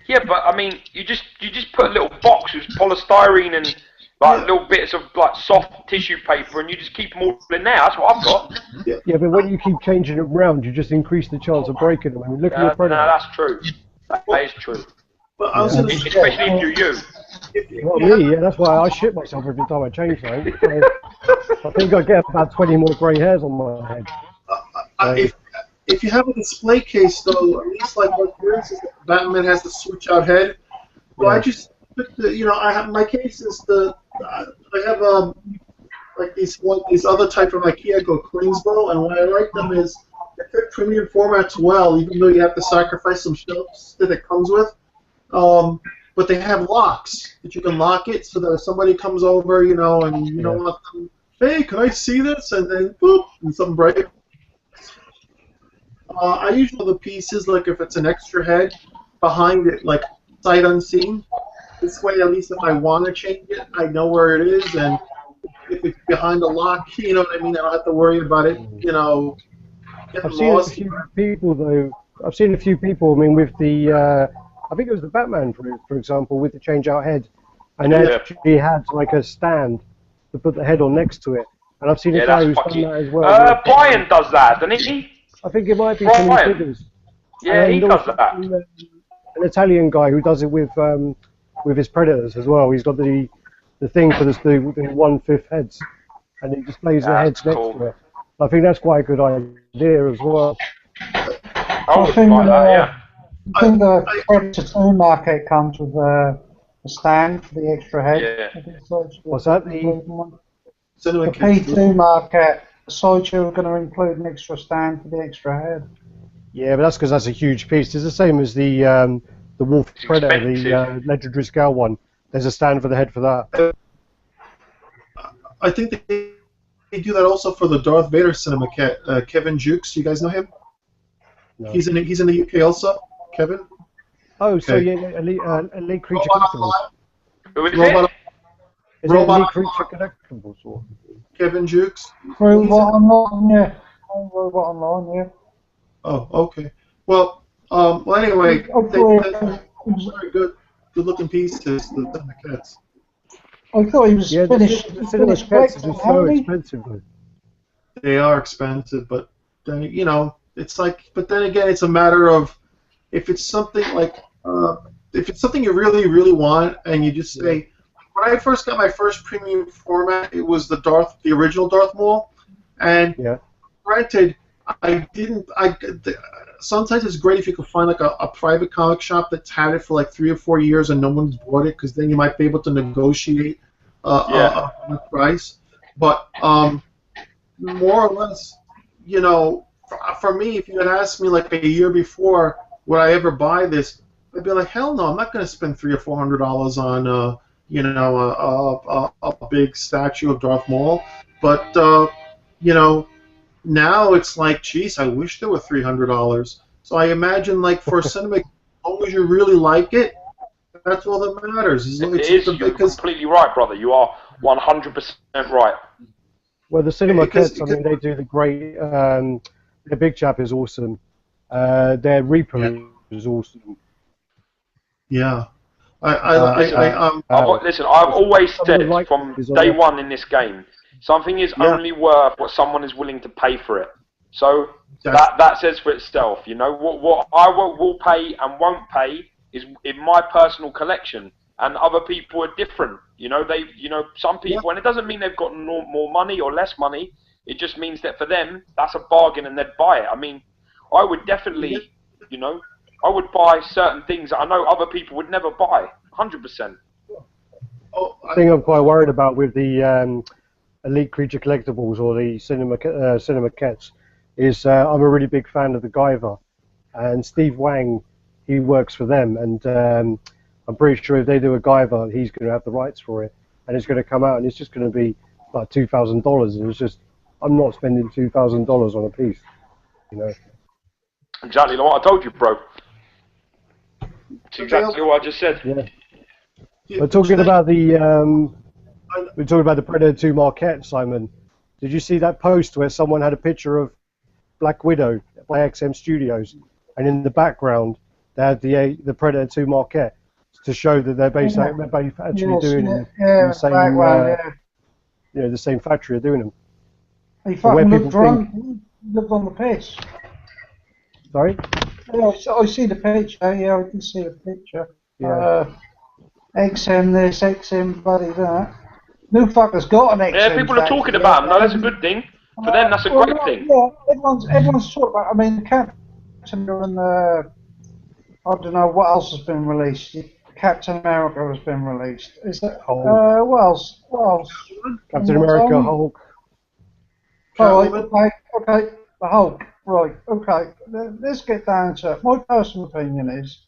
Yeah, but I mean, you just put a little box with polystyrene and like little bits of like soft tissue paper, and you just keep them all in there. That's what I've got. Yeah, but when you keep changing it around, you just increase the chance of breaking them. I mean, look at your Predator. No, that's true. That is true. But I was gonna say, especially if you're you. Well, me, yeah, that's why I shit myself every time I change something. So I think I get about 20 more grey hairs on my head. If you have a display case, though, at least like what for instance, Batman has the switch out head. So I just put the, I have my case is I have like these other type of IKEA called Queensboro, and what I like them is they fit premium formats well, even though you have to sacrifice some shelves that it comes with. But they have locks that you can lock it so that if somebody comes over, and you don't want them, hey, can I see this? And then boop, and something breaks. I usually the pieces, like if it's an extra head, behind it, like sight unseen. This way, at least if I want to change it, I know where it is, and if it's behind a lock, you know what I mean, I don't have to worry about it, I've seen a few people, though. I've seen a few people, I mean, with the, I think it was the Batman, for example, with the change-out head, and actually had like a stand to put the head on next to it. And I've seen a guy who's done that as well. Brian does that, doesn't he? I think it might be Tony Figures. Yeah, he does that. An Italian guy who does it with his Predators as well. He's got the thing for the 1/5 heads, and he displays the heads next to it. I think that's quite a good idea as well. I think the Predator 2 market comes with a stand for the extra head. Yeah. What's that? The P2 market, the Sideshow are going to include an extra stand for the extra head. Yeah, but that's because that's a huge piece. It's the same as the Wolf Predator, the legendary scale one. There's a stand for the head for that. I think they do that also for the Darth Vader Cinemaquette. Kevin Jukes, you guys know him? No. He's in the UK also. Kevin. Oh, okay. So yeah, Elite Creature Collectibles. Who is it? Is it Elite Creature Collectibles or? Kevin Jukes. Robot Online, yeah. Robot Online, yeah. Oh, okay. Well, anyway, they're very good-looking pieces. The cats. I thought he was finished. The Cinemaquettes are just so expensive, though. They are expensive, but then it's like. But then again, it's a matter of if it's something like if it's something you really, really want, and you just say. When I first got my first premium format, it was the original Darth Maul, and granted, sometimes it's great if you can find like a private comic shop that's had it for like 3 or 4 years and no one's bought it, because then you might be able to negotiate a price. But more or less, for me, if you had asked me like a year before would I ever buy this, I'd be like, hell no, I'm not going to spend $300 or $400 on a big statue of Darth Maul. But now it's like, geez, I wish there were $300. So I imagine, like, for cinema, as long as you really like it, that's all that matters. You're completely right, brother. You are 100% right. Well, the Cinemaquettes, I mean, they do the great. The Big Chap is awesome. Their Reaper is awesome. Yeah. Listen, I've always said from day one in this game, something is only worth what someone is willing to pay for it. So that says for itself. What I will pay and won't pay is in my personal collection, and other people are different. Some people, and it doesn't mean they've got more money or less money. It just means that for them, that's a bargain, and they'd buy it. I mean, I would definitely, I would buy certain things that I know other people would never buy, 100%. The thing I'm quite worried about with the Elite Creature Collectibles or the Cinemaquettes is I'm a really big fan of the Guyver, and Steve Wang, he works for them, and I'm pretty sure if they do a Guyver, he's going to have the rights for it, and it's going to come out, and it's just going to be like $2,000, and it's just, I'm not spending $2,000 on a piece, Exactly like what I told you, bro. It's exactly what I just said. Yeah. We're talking about the Predator 2 Marquette, Simon. Did you see that post where someone had a picture of Black Widow by XM Studios, and in the background they had the Predator 2 Marquette to show that they're actually doing it in the same, the same factory are doing them. He fucking looked drunk. Looked on the piss. Sorry? Yeah, I see the picture. Yeah, I can see the picture. Yeah. XM this, XM bloody that. No fucker's got an XM. Yeah, people are talking about them. No, that's a good thing. For them, that's a great thing. Yeah, everyone's talking about. I mean, the Captain and the I don't know what else has been released. Captain America has been released. Is that Hulk? What else? What else? Captain America, Hulk. Oh, okay, the Hulk. Right, okay. Let's get down to it. My personal opinion is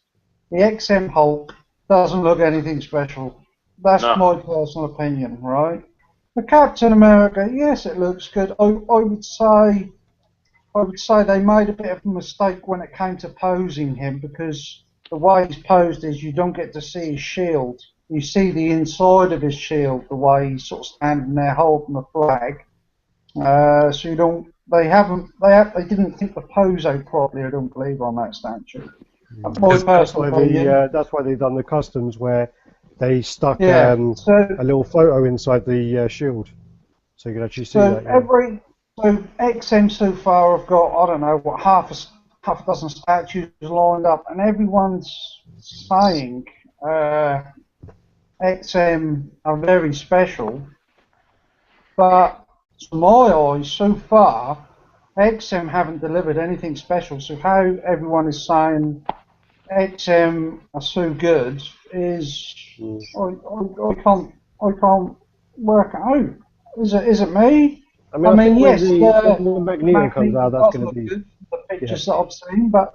the XM Hulk doesn't look anything special. That's my personal opinion, right? The Captain America, yes, it looks good. I would say they made a bit of a mistake when it came to posing him, because the way he's posed is you don't get to see his shield. You see the inside of his shield, the way he's sort of standing there holding the flag. So you don't. They didn't think the pose out properly, I don't believe, on that statue. That's why they've done the customs where they stuck a little photo inside the shield, so you can actually see that. So XM so far have got, I don't know, what, half a dozen statues lined up, and everyone's saying XM are very special, but to my eyes, so far, XM haven't delivered anything special. So how everyone is saying XM are so good is I can't work it out. Is it me? I mean yes, when Magneto comes out, that's going to be good, the pictures that I've seen, but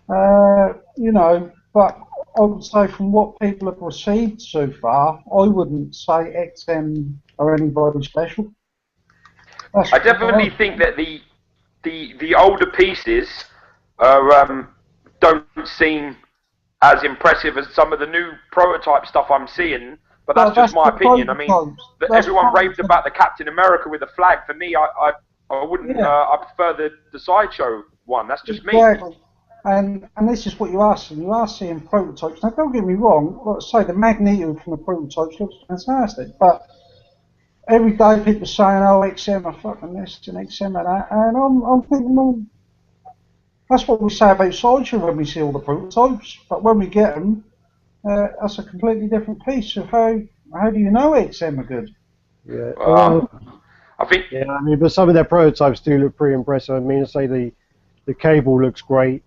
but I would say from what people have received so far, I wouldn't say XM are anybody special. I definitely think that the older pieces don't seem as impressive as some of the new prototype stuff I'm seeing, but that's just my opinion. I mean, everyone raved about the Captain America with the flag. For me, I wouldn't. I prefer the Sideshow one. That's just me. And this is what you are seeing. You are seeing prototypes. Now, don't get me wrong. Like I say, the Magneto from the prototypes looks fantastic, but every day people are saying, "Oh, XM are fucking this and XM are that," and I'm thinking, well, that's what we say about Sideshow when we see all the prototypes, but when we get them, that's a completely different piece. So how do you know XM are good? Yeah, I think. Yeah, I mean, but some of their prototypes do look pretty impressive. I mean, say the Cable looks great,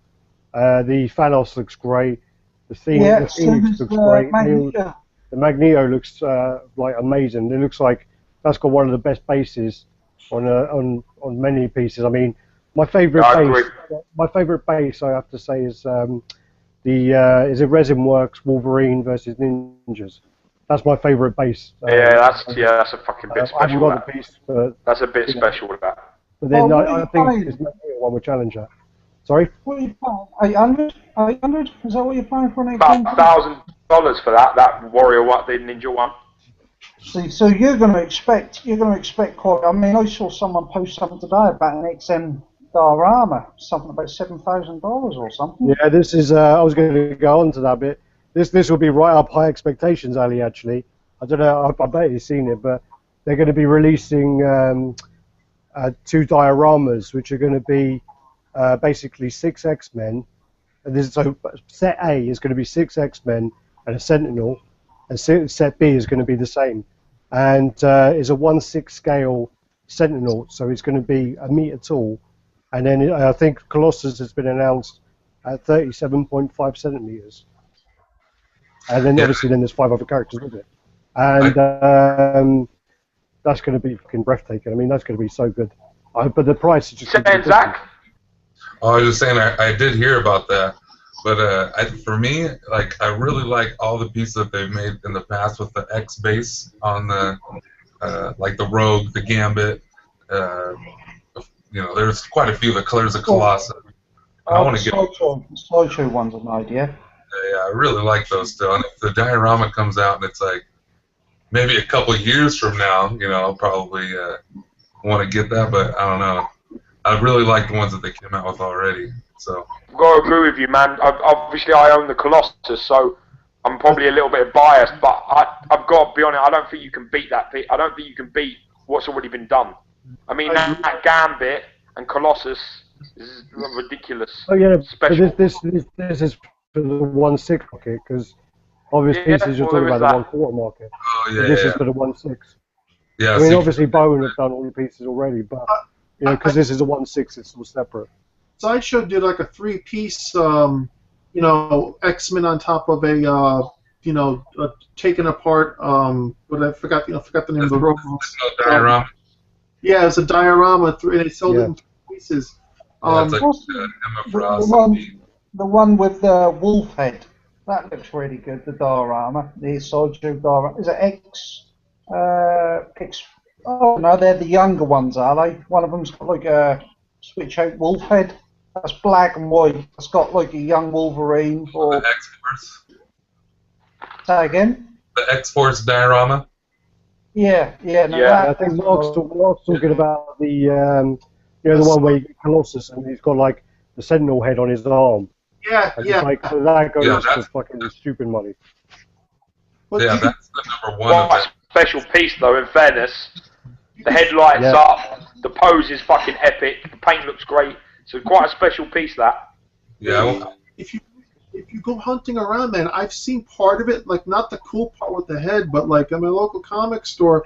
the Thanos looks great, the Phoenix looks great. The Magneto looks like amazing. It looks like that's got one of the best bases on many pieces. I mean, my favorite base, I have to say, is is it Resin Works Wolverine versus Ninjas. That's my favorite base. That's a fucking bit special. I haven't got the piece, but that's a bit special with that. But then I think this Magneto one would challenge that. Sorry? What are you paying? 800? 800? Is that what you're paying for an About $1,000 for that Warrior the Ninja one. See, so you're going to expect quite. I mean, I saw someone post something today about an XM Diarama, something about $7,000 or something. Yeah, this is. I was going to go on to that bit. This will be right up high expectations, Ali. Actually, I don't know. I bet you've seen it, but they're going to be releasing 2 dioramas, which are going to be basically 6 X-Men. So set A is going to be 6 X-Men and a Sentinel, and set B is going to be the same. And it's a 1/6 scale Sentinel, so it's going to be a meter tall. And then I think Colossus has been announced at 37.5 centimeters. And then obviously then there's 5 other characters with it. And that's going to be fucking breathtaking. I mean, that's going to be so good. But the price is just... Zach? Oh, I was just saying, I did hear about that. But for me, like, I really like all the pieces that they've made in the past with the X base on the, like the Rogue, the Gambit. You know, there's quite a few. The Colors of Colossus. I want to get Sideshow ones are made, yeah. Yeah, I really like those still. And if the diorama comes out and it's like maybe a couple years from now, you know, I'll probably want to get that, but I don't know. I really like the ones that they came out with already. So I've got to agree with you, man. Obviously, I own the Colossus, so I'm probably a little bit biased, but I've got to be honest. I don't think you can beat that. I don't think you can beat what's already been done. I mean, that Gambit and Colossus is ridiculous. Oh yeah, special. but this is for the 1/6 market, because obviously Yeah, this is you're well, talking about there the is 1/4 market. oh yeah, But this yeah. is for the 1/6. Yeah, I mean, see, obviously Bowen have done all the pieces already, but you know, because this is a 1/6, it's all separate. Sideshow did like a 3-piece, you know, X-Men on top of a, you know, taken apart, but I forgot the name of the robot. There's no diorama. Yeah, it's a diorama, and they sold it in 3 pieces. Yeah, it's like What's Emma the Frost. one with the wolf head? That looks really good. The diorama, the Sideshow diorama. Is it X? X. Oh no, they're the younger ones, are they? One of them's got like a switch-out wolf head. That's black and white. It's got like a young Wolverine. Or The X-Force. say again? The X-Force diorama. Yeah. No, Yeah, I think Mark's talking about the you know, the one where you get Colossus and he's got like the Sentinel head on his arm. Yeah, And yeah. it's like, so that goes Yeah, for that's- fucking stupid money. But Yeah, you- that's the number one. Quite Of a special piece, though, in fairness. The headlights Yeah. up, the pose is fucking epic, the paint looks great. So quite a special piece, that. yeah, if you go hunting around, man, I've seen part of it, like not the cool part with the head, but like in my local comic store,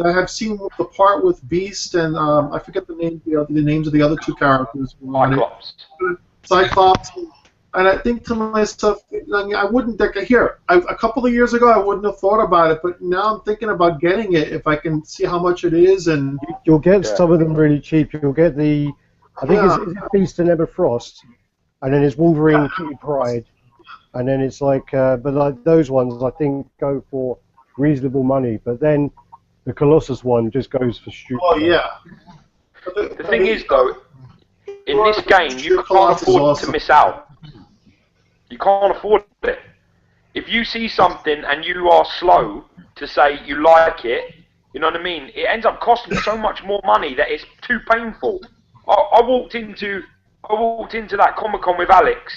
I have seen the part with Beast and I forget the names of the other 2 characters. Cyclops. Cyclops. And I think to myself, I mean, I wouldn't a couple of years ago I wouldn't have thought about it, but now I'm thinking about getting it if I can see how much it is. And You'll get Yeah. some of them really cheap. You'll get the, I think Yeah. it's Beast and Emma Frost, and then it's Wolverine, Kitty Pryde, and then it's like, but like those ones I think go for reasonable money, but then the Colossus one just goes for stupid. oh yeah. The thing is, though, in this game, you can't Colossus is afford awesome. to miss out. You can't afford it. If you see something and you are slow to say you like it, you know what I mean? It ends up costing so much more money that it's too painful. I walked into that Comic-Con with Alex.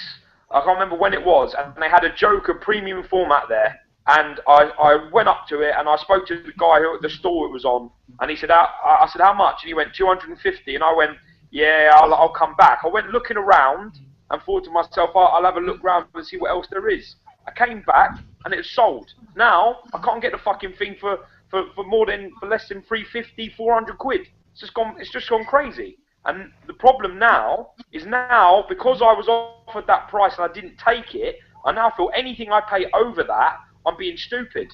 I can't remember when it was, and they had a Joker premium format there. And I went up to it and I spoke to the guy who at the store it was on, and he said, I said, how much? And he went, 250. And I went, yeah, I'll come back. I went looking around and thought to myself, I'll have a look around and see what else there is. I came back and it was sold. Now I can't get the fucking thing for less than 350, 400 quid. It's just gone crazy. And the problem now is because I was offered that price and I didn't take it, I now feel anything I pay over that, I'm being stupid.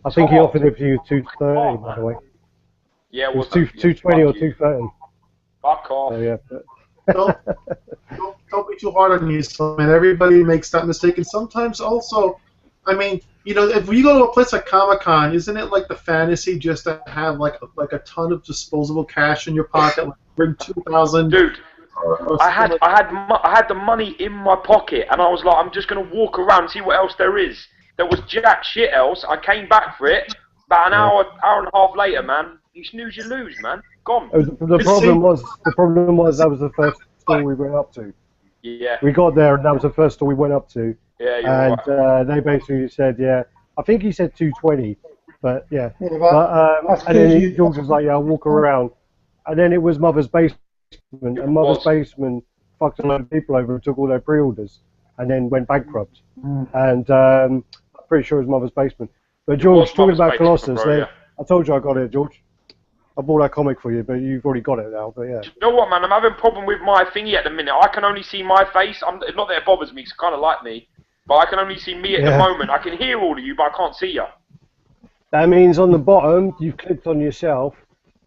I think he offered it for you 230, by the way. Yeah, It was 220 or 230. Fuck off. So yeah. Don't be too hard on yourself, man. Everybody makes that mistake, and sometimes also, I mean, you know, if you go to a place like Comic-Con, isn't it like the fantasy just to have like a ton of disposable cash in your pocket, like bring 2,000? Dude, or I had the money in my pocket, and I was like, I'm just gonna walk around and see what else there is. There was jack shit else. I came back for it. About an hour and a half later, man. You snooze, you lose, man. Gone. The problem was that was the first store we went up to. Yeah. We got there and that was the first store we went up to. Yeah, you're And right. they basically said, yeah, I think he said 220, but yeah. Yeah, But, and then George was like, yeah, I'll walk around. And then it was Mother's Basement, and Mother's Basement fucked a load of people over and took all their pre-orders, and then went bankrupt. And I'm pretty sure it was Mother's Basement. But George, talking Mother's about Basement, Colossus, bro, yeah. I told you I got it, George. I bought that comic for you, but you've already got it now. But yeah. You know what, man? I'm having a problem with my thingy at the minute. I can only see my face. Not that it bothers me, 'cause it's kind of like me. But I can only see me at the moment. I can hear all of you, but I can't see you. That means on the bottom, you've clicked on yourself,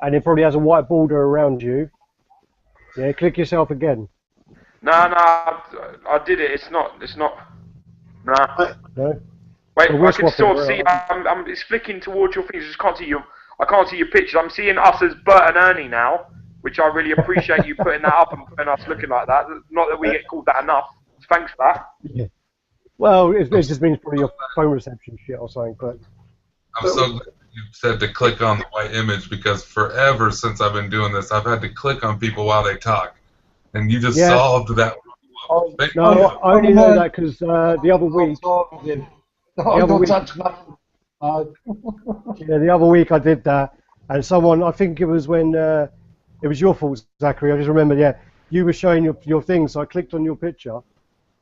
and it probably has a white border around you. Yeah, click yourself again. Nah, I did it. It's not. Nah. No? Wait, Well, we're I can still swapping see. around. It's flicking towards your things. I just can't see your. I can't see your pictures. I'm seeing us as Bert and Ernie now, which I really appreciate you putting that up and putting us looking like that. Not that we get called that enough. Thanks for that. Yeah. Well, it just means probably your phone reception shit or something. But I'm so glad you said to click on the white image because forever since I've been doing this, I've had to click on people while they talk, and you just solved that problem. Thank no, you. I only know that because the other week, the other week I did that, and someone, I think it was when it was your fault, Zachary. I just remember, you were showing your thing, so I clicked on your picture,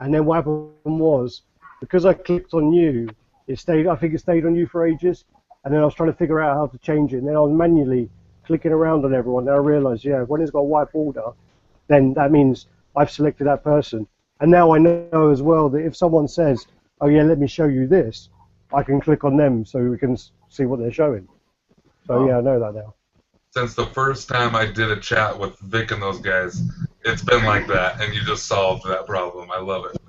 and then what happened was because I clicked on you, it stayed. I think it stayed on you for ages, and then I was trying to figure out how to change it, and then I was manually clicking around on everyone. Then I realised, when it's got a white border, then that means I've selected that person. And now I know as well that if someone says, oh yeah, let me show you this, I can click on them so we can see what they're showing. So I know that now. Since the first time I did a chat with Vic and those guys, it's been like that, and you just solved that problem. I love it.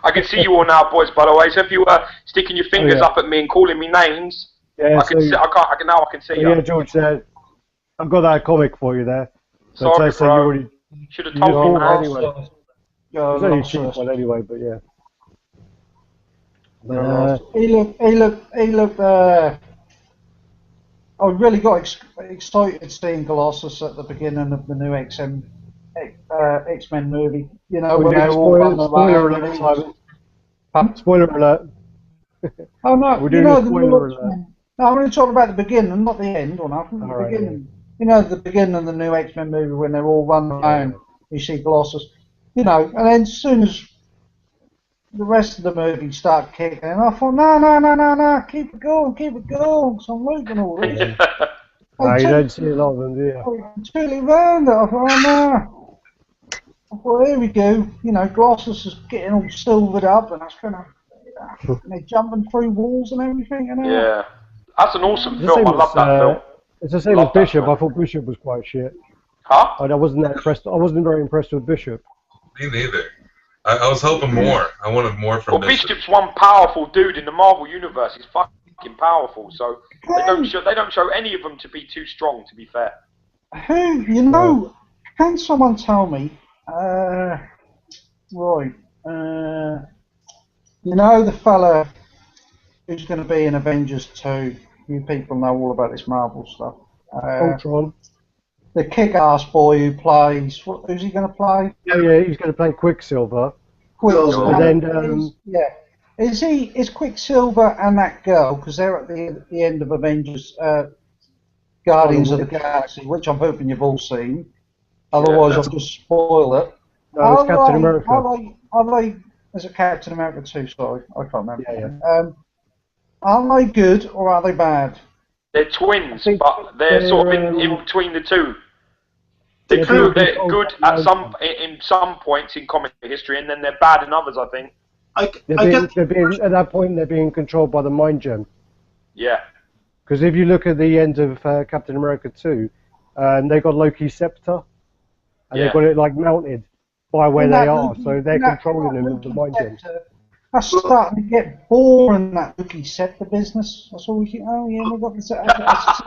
I can see you all now, boys, by the way. So if you were sticking your fingers up at me and calling me names, I can see you. Yeah, George said, I've got that comic for you there. Sorry, bro. You should have told me, man. Anyway. It's only a cheap one anyway, but yeah. He looked. I really got excited seeing Colossus at the beginning of the new X-Men movie. You know, when they all run around. Spoiler alert. Oh no, we're doing a spoiler alert. No, I'm going to talk about the beginning, not the end or nothing. The beginning. You know, the beginning of the new X-Men movie when they're all running around. You see Colossus. You know, and then as soon as the rest of the movie started kicking, and I thought, no, keep it going, so I'm looking all this. You don't see a lot of them, do you? Until he round it, I thought, oh no. I thought, here we go, you know, Colossus is getting all silvered up, and that's and they're jumping through walls and everything, you know? Yeah. That's an awesome film, I love that film. It's the same as Bishop, I thought Bishop was quite shit. Huh? I wasn't that impressed. I wasn't very impressed with Bishop. Me neither. I was hoping more. I wanted more from Bishop. Bishop's one powerful dude in the Marvel universe. He's fucking powerful. So they don't show any of them to be too strong. To be fair. Who can someone tell me? You know the fella who's going to be in Avengers 2. You people know all about this Marvel stuff. Ultron. The kick-ass boy who plays. Who's he going to play? Oh yeah, he's going to play Quicksilver. And then, is Quicksilver and that girl, because they're at the end of Avengers, Guardians of the Galaxy, which I'm hoping you've all seen. Otherwise, I'll just spoil it. No, it's Captain America. Are they? Is it Captain America 2? Sorry, I can't remember. Yeah. Are they good or are they bad? They're twins, but they're sort of in between the two. They're good at some points in comic history, and then they're bad in others, I think. At that point, they're being controlled by the Mind Gem. Yeah. Because if you look at the end of Captain America 2, they got Loki's scepter, and they've got it like mounted by where they are, so they're controlling them with the Mind Gem. That's starting to get boring, that Loki scepter business. That's all we think. Oh yeah, we've got this. That's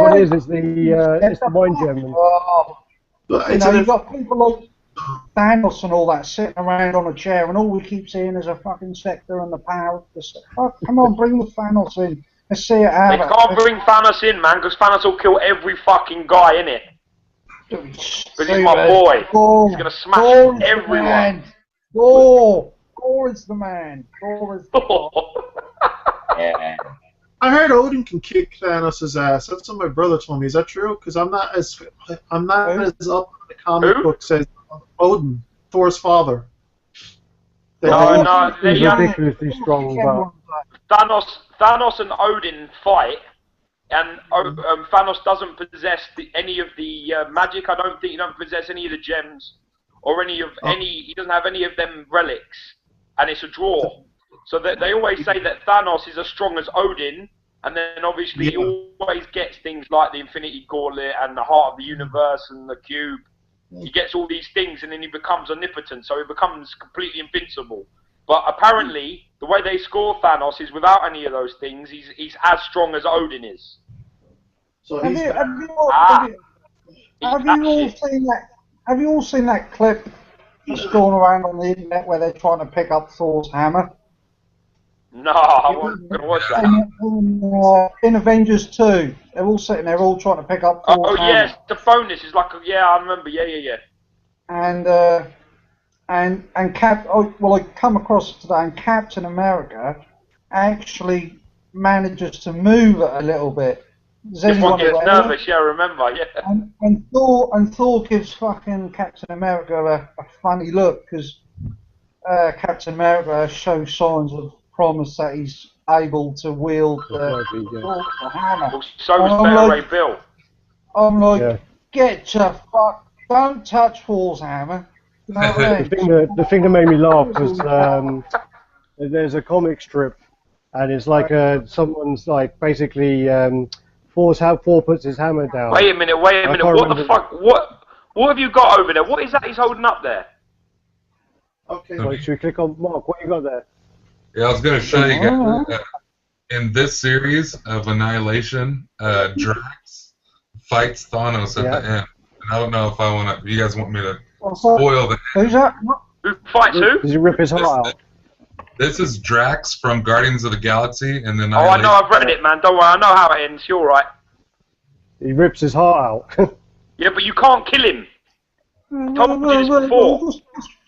what it is. It's the Mind Gem. You've got people like Thanos and all that sitting around on a chair, and all we keep seeing is a fucking scepter and the power. Come on, bring the Thanos in. Let's see it out. They can't bring Thanos in, man, because Thanos will kill every fucking guy in it. Because he's my boy. He's gonna smash everyone. Thor is the man. Yeah. I heard Odin can kick Thanos' ass. That's what my brother told me. Is that true? Because I'm not as up on the comic books as Odin, Thor's father. No, he's ridiculously strong. Thanos and Odin fight, and Thanos doesn't possess any of the magic. I don't think he doesn't possess any of the gems, or he doesn't have any of them relics, and it's a draw. So they always say that Thanos is as strong as Odin, and then obviously he always gets things like the Infinity Gauntlet and the Heart of the Universe and the Cube. He gets all these things, and then he becomes omnipotent, so he becomes completely invincible. But apparently, the way they score Thanos is without any of those things. He's as strong as Odin is. So have you all seen that clip it's going around on the internet where they're trying to pick up Thor's hammer. No, I wasn't going to watch that. In Avengers 2, they're all sitting there, all trying to pick up Thor's hammer. Yes, the phone. This is like, I remember. Yeah. And Cap. I come across it today, and Captain America actually manages to move it a little bit. This one gets nervous. Yeah, I remember. Yeah. And Thor gives fucking Captain America a funny look because Captain America shows signs of promise that he's able to wield the hammer. Well, so was Better Ray Bill. I'm like, get your fuck, don't touch Thor's hammer. You know what I mean? The thing that made me laugh was there's a comic strip, and it's like someone's like basically Thor puts his hammer down. Wait a minute. What the fuck? What have you got over there? What is that he's holding up there? Okay. Right, should we click on Mark? What you got there? Yeah, I was going to show you guys. In this series of Annihilation, Drax fights Thanos at the end. And I don't know if you guys want me to spoil the Who's that? Who fights who? Does he rip his heart out? This is Drax from Guardians of the Galaxy and then. Oh, I know, I've read it, man. Don't worry, I know how it ends. You're right. He rips his heart out. Yeah, but you can't kill him. Told you this before.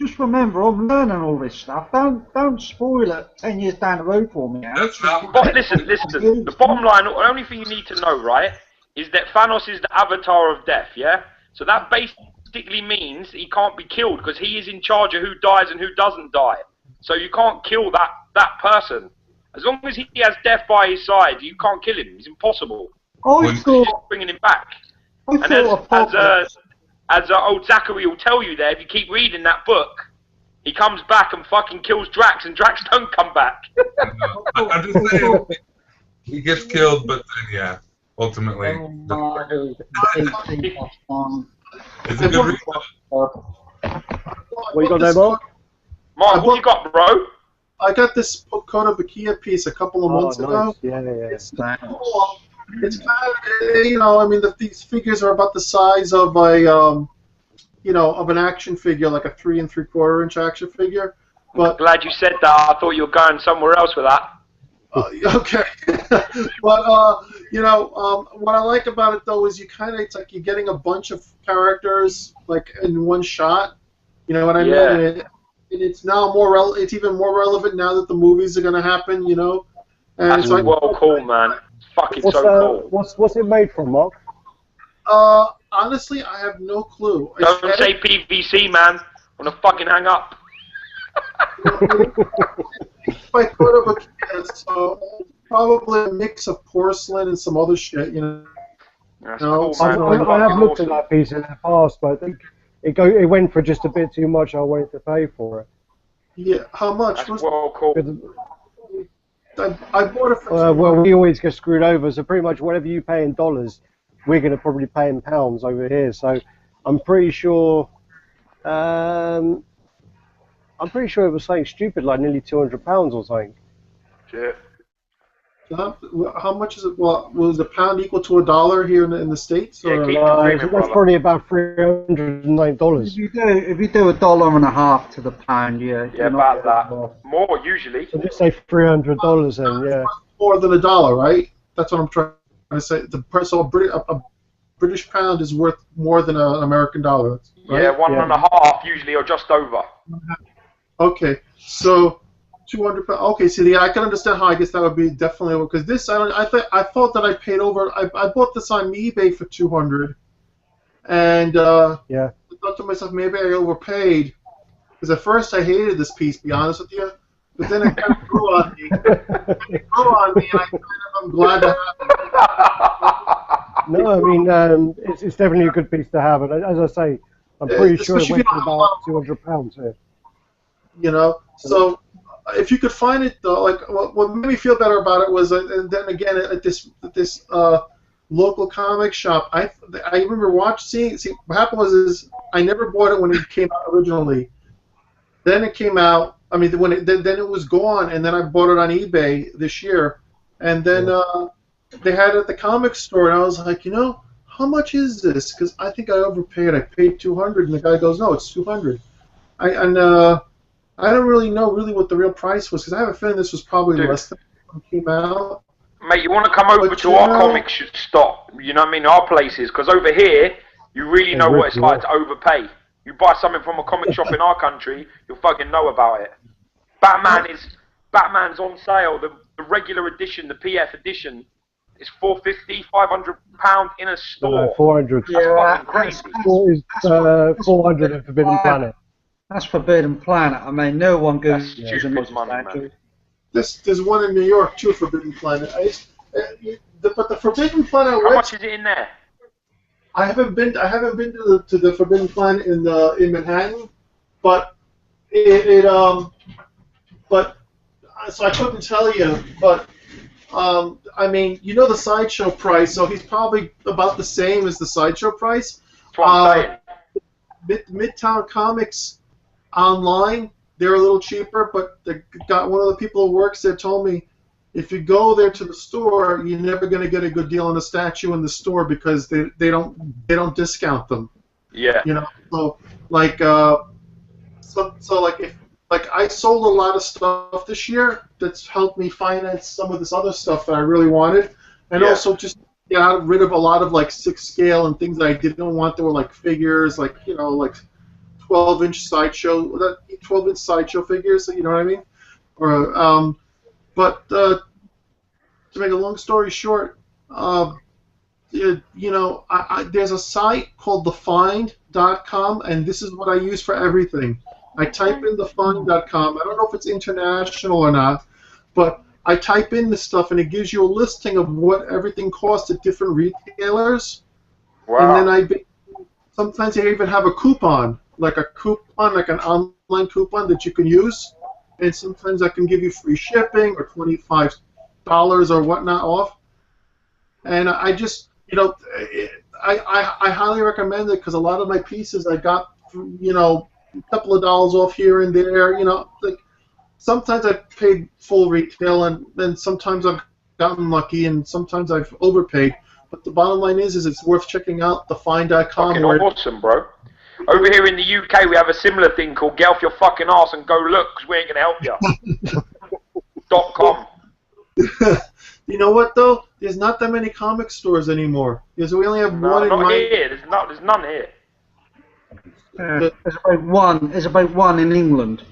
Just remember, I'm learning all this stuff. Don't spoil it 10 years down the road for me. That's not. But listen. The bottom line, the only thing you need to know, right, is that Thanos is the avatar of death. Yeah. So that basically means he can't be killed because he is in charge of who dies and who doesn't die. So you can't kill that person. As long as he has death by his side, you can't kill him. It's impossible. I thought just bringing him back. And as old Zachary will tell you there, if you keep reading that book, he comes back and fucking kills Drax, and Drax don't come back. I'm just saying, he gets killed, but then, ultimately. It's a good reason. What you got there, Mark? Mark, what you got, bro? I got this Code of Ikea piece a couple of months ago. Yeah. It's cool. It's kind of, I mean, these figures are about the size of a, of an action figure, like a 3 3/4 inch action figure. But glad you said that. I thought you were going somewhere else with that. Okay, but what I like about it though is it's like you're getting a bunch of characters like in one shot. You know what I mean? And it's now it's even more relevant now that the movies are going to happen. And that's cool, man. It's fucking cool. What's it made from, Mark? Honestly, I have no clue. Don't say PVC, man. I'm gonna fucking hang up. By Code of Ikea, so probably a mix of porcelain and some other shit, That's cool, man. I have looked at that piece in the past, but I think it went for just a bit too much. I wanted to pay for it. Yeah, how much? That's cool. I bought it for. Well, we always get screwed over, so pretty much whatever you pay in dollars, we're going to probably pay in pounds over here. So I'm pretty sure. I'm pretty sure it was something stupid, like nearly £200 or something. Shit. How much is it? Well, was a pound equal to $1 here in the States? Or? That's probably about $309. If you do $1.50 to the pound, yeah, about that. More usually. So just say $300 then, yeah. More than $1, right? That's what I'm trying to say. So a British pound is worth more than an American dollar. Right? Yeah, 1.5 usually, or just over. Okay, so 200. Okay, see, I can understand how I guess that would be definitely because this. I thought that I paid over. I bought this on eBay for 200, and I thought to myself maybe I overpaid because at first I hated this piece. Be honest with you, but then it kind of grew on me. And I'm glad to have it. No, I mean it's definitely a good piece to have, and as I say, I'm pretty sure it went for about £200 here. So if you could find it though, like what made me feel better about it was, and then again at this local comic shop, I remember seeing. What happened was I never bought it when it came out originally. Then it came out. I mean, then it was gone, and then I bought it on eBay this year, and then they had it at the comic store, and I was like, how much is this? Because I think I overpaid. I paid $200, and the guy goes, no, it's $200. I don't really know what the real price was because I have a feeling this was probably less than when it came out. Mate, you want to come over to our comic stop, you know what I mean, our places, because over here, you really know what it's like to overpay. You buy something from a comic shop in our country, you'll fucking know about it. Batman's on sale, the regular edition, the PF edition, is £450, £500 in a store. No, 400. That's fucking crazy. 400 in Forbidden Planet. That's Forbidden Planet. I mean, no one goes to stupid money, man. There's one in New York too, Forbidden Planet. But the Forbidden Planet. How much is it in there? I haven't been to the Forbidden Planet in Manhattan, but so I couldn't tell you. But I mean, you know the Sideshow price, so he's probably about the same as the Sideshow price. That's what I'm saying. Midtown Comics online, they're a little cheaper, but one of the people who works there told me if you go there to the store, you're never going to get a good deal on a statue in the store because they don't discount them. Yeah. You know, so like if I sold a lot of stuff this year that's helped me finance some of this other stuff that I really wanted, and also just get rid of a lot of like 6 scale and things that I didn't want. There were like figures, like 12-inch sideshow figures. You know what I mean? Or but to make a long story short, there's a site called thefind.com, and this is what I use for everything. I type in thefind.com. I don't know if it's international or not, but I type in this stuff, and it gives you a listing of what everything costs at different retailers. Wow. And then sometimes they even have a coupon, like an online coupon that you can use. And sometimes I can give you free shipping or $25 or whatnot off. And I just, I highly recommend it because a lot of my pieces I got, a couple of dollars off here and there. Like sometimes I've paid full retail, and then sometimes I've gotten lucky, and sometimes I've overpaid. But the bottom line is it's worth checking out thefind.com. Fucking awesome, bro. Over here in the UK, we have a similar thing called "Get off your fucking arse and go look," because we ain't gonna help you. .com. You know what though? There's not that many comic stores anymore because we only have one. Not here. There's none here. There's about one in England.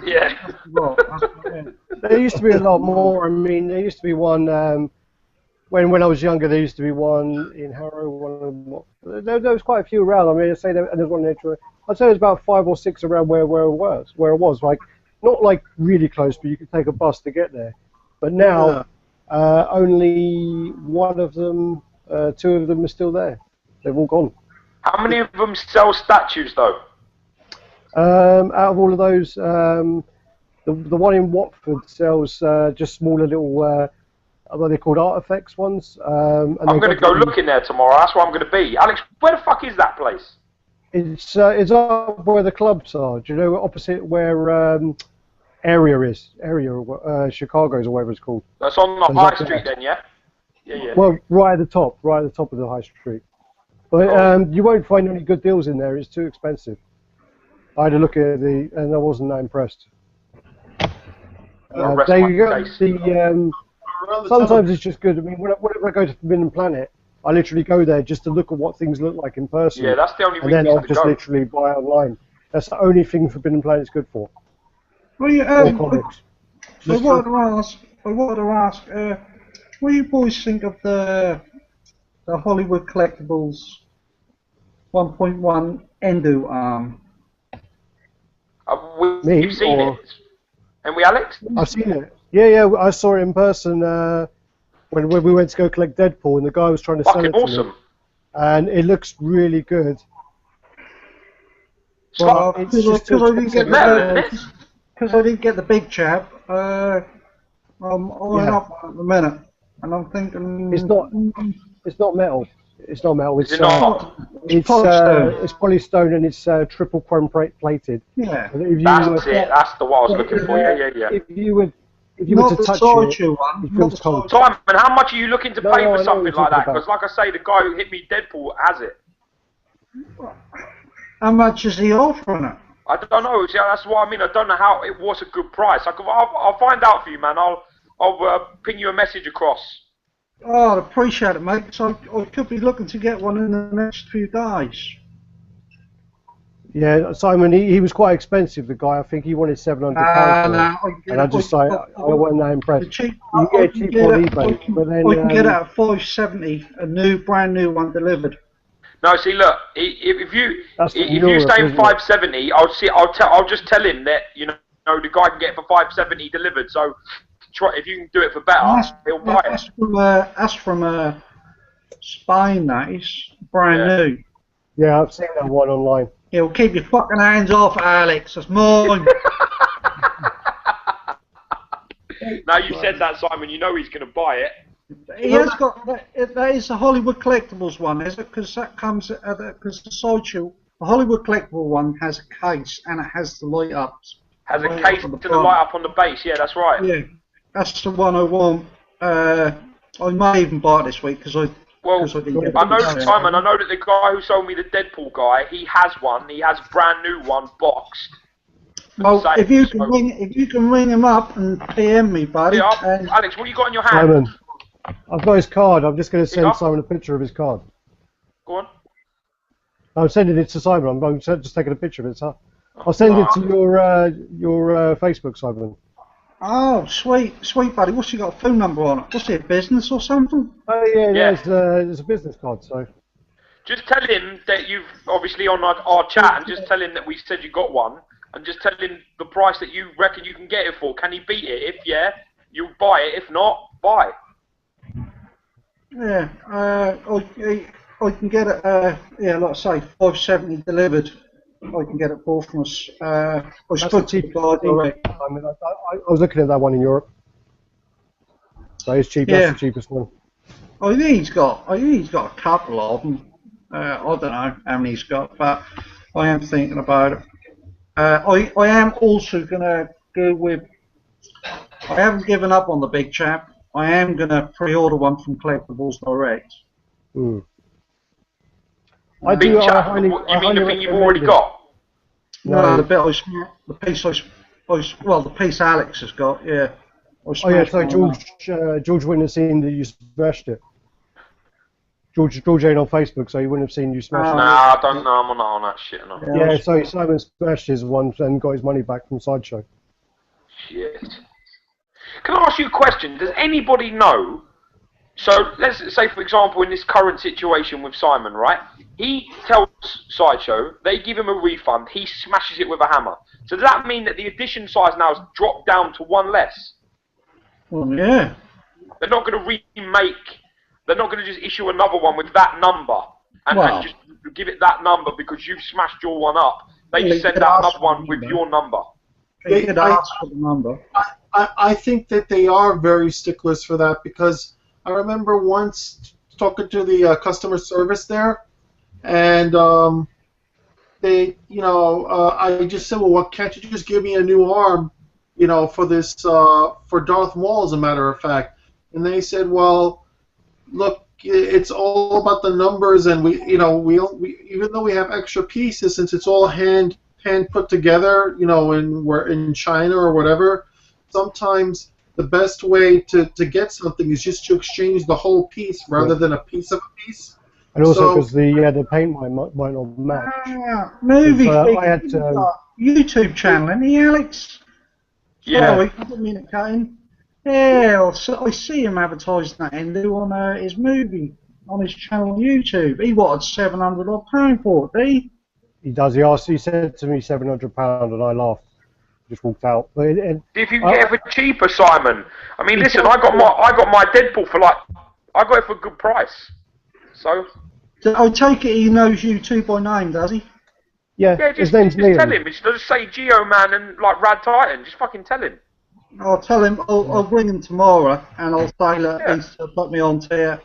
Yeah. There used to be a lot more. I mean, there used to be one when I was younger. There used to be one in Harrow. There was quite a few around. I mean, I'd say there's one in Edgware. I'd say there's about 5 or 6 around where it was. Like not like really close, but you could take a bus to get there. But now, only one of them, 2 of them are still there. They've all gone. How many of them sell statues, though? Out of all of those, the one in Watford sells just smaller little, what are they called, artifacts ones. And I'm going to go look in there tomorrow. That's where I'm going to be. Alex, where the fuck is that place? It's up where the clubs are. Do you know opposite where Area is? Chicago's or whatever it's called. That's on the high street then, yeah? Yeah. Well, right at the top of the high street. But you won't find any good deals in there. It's too expensive. I had a look at and I wasn't that impressed. Sometimes it's just good. I mean, whenever I go to Forbidden Planet, I literally go there just to look at what things look like in person. Yeah, that's the only reason. And then I'll just literally buy online. That's the only thing Forbidden Planet's good for. Well, or comics. I wanted to ask, what do you boys think of the Hollywood Collectibles 1.1 Endo-Arm? We've seen it. And we, Alex? I've seen it. Yeah, I saw it in person when we went to go collect Deadpool, and the guy was trying to sell it to me. And it looks really good. Well, because I didn't get the big chap, I'm eyeing up at the minute, and I'm thinking it's not metal. It's not metal. It's not. It's polystone and it's triple chrome plated. Yeah. That's it. That's the what I was looking for. Yeah. If you were to touch it, it feels cold. Simon, how much are you looking to pay for something like that? Because, like I say, the guy who hit me Deadpool has it. How much is he offering it? I don't know. See, that's what I mean. I don't know how it was a good price. I'll find out for you, man. I'll ping you a message across. Oh, I'd appreciate it, mate. So I could be looking to get one in the next few days. Yeah, Simon, he was quite expensive, the guy. I think he wanted £700 for it. And I just say, I wasn't that impressed. You can get it cheap on eBay, but then... I can get it at $570, brand new one delivered. No, see, look, if you say $570, I'll just tell him that, you know, the guy can get it for $570 delivered. So, if you can do it for better, he'll buy it. That's from Spain, that is. Brand new. Yeah, I've seen that one online. Yeah, well, keep your fucking hands off, Alex. That's mine. Now you said that, Simon, you know he's going to buy it. He has got that is a Hollywood Collectibles one, is it? Because that comes because the Sideshow, the Hollywood Collectible one has a case and it has the light ups. Has a case to the light up on the base. Yeah, that's right. Yeah, that's the one I want. I may even buy it this week because I. Well, I know that, Simon. I know that the guy who sold me the Deadpool guy, he has one. He has a brand new one boxed. Well, if you can ring him up and PM me, buddy. Yeah, Alex, what you got in your hand? Simon, I've got his card. I'm just going to send Simon a picture of his card. Go on. I'm sending it to Simon. I'm just taking a picture of it. So I'll send it to your Facebook, Simon. Oh, sweet, buddy. What's he got a phone number on it? What's it, business or something? Oh, yeah. There's a business card, so... Just tell him that you've, obviously on our chat, and just tell him that we said you got one, and just tell him the price that you reckon you can get it for. Can he beat it? If yeah, you'll buy it. If not, buy. Yeah, I can get it, like I say, $570 delivered. I can get it for from us. I spoke to the guy direct. I mean, I was looking at that one in Europe. So it's cheap. Yeah. That's the cheapest one. I think he's got a couple of them. I don't know how many he's got, but I am thinking about it. I am also going to go with. I haven't given up on the big chap. I am going to pre-order one from Collectibles direct. Mm. Big chap. You mean the thing you've already got? No, the piece Alex has got. Yeah. Oh yeah, so George wouldn't have seen that you smashed it. George ain't on Facebook, so he wouldn't have seen you smash it. Nah, I don't know. I'm not on that shit. No. Yeah, so Simon smashed his one and got his money back from Sideshow. Shit. Can I ask you a question? Does anybody know? So let's say, for example, in this current situation with Simon, right? He tells Sideshow, they give him a refund, he smashes it with a hammer. So does that mean that the edition size now has dropped down to one less? Well, yeah. They're not going to remake, they're not going to just issue another one with that number and just give it that number because you've smashed your one up. They just send out another one with your number. They could ask for the number. I think that they are very sticklers for that because I remember once talking to the customer service there, and they, I just said, well, can't you just give me a new arm, for this, for Darth Maul, as a matter of fact? And they said, well, look, it's all about the numbers, and we even though we have extra pieces, since it's all hand put together, and we're in China or whatever, sometimes the best way to get something is just to exchange the whole piece rather than a piece of a piece. And also because the paint might not match. Movie I had YouTube channel, isn't he, Alex? Yeah. Sorry, I didn't mean to cut in. Yeah, I see him advertising that Endo on his movie on his channel on YouTube. He wanted £700 for it, did he? He does. He said to me £700, and I laughed. Just walked out. But if you can get it for cheaper, Simon. I mean, listen, I got my Deadpool for I got it for a good price. So I take it he knows you two by name, does he? Yeah, just tell him. Just say Giom man and RaddTitan. Just fucking tell him. I'll tell him. I'll ring him tomorrow, and I'll say, look, he's put me on to it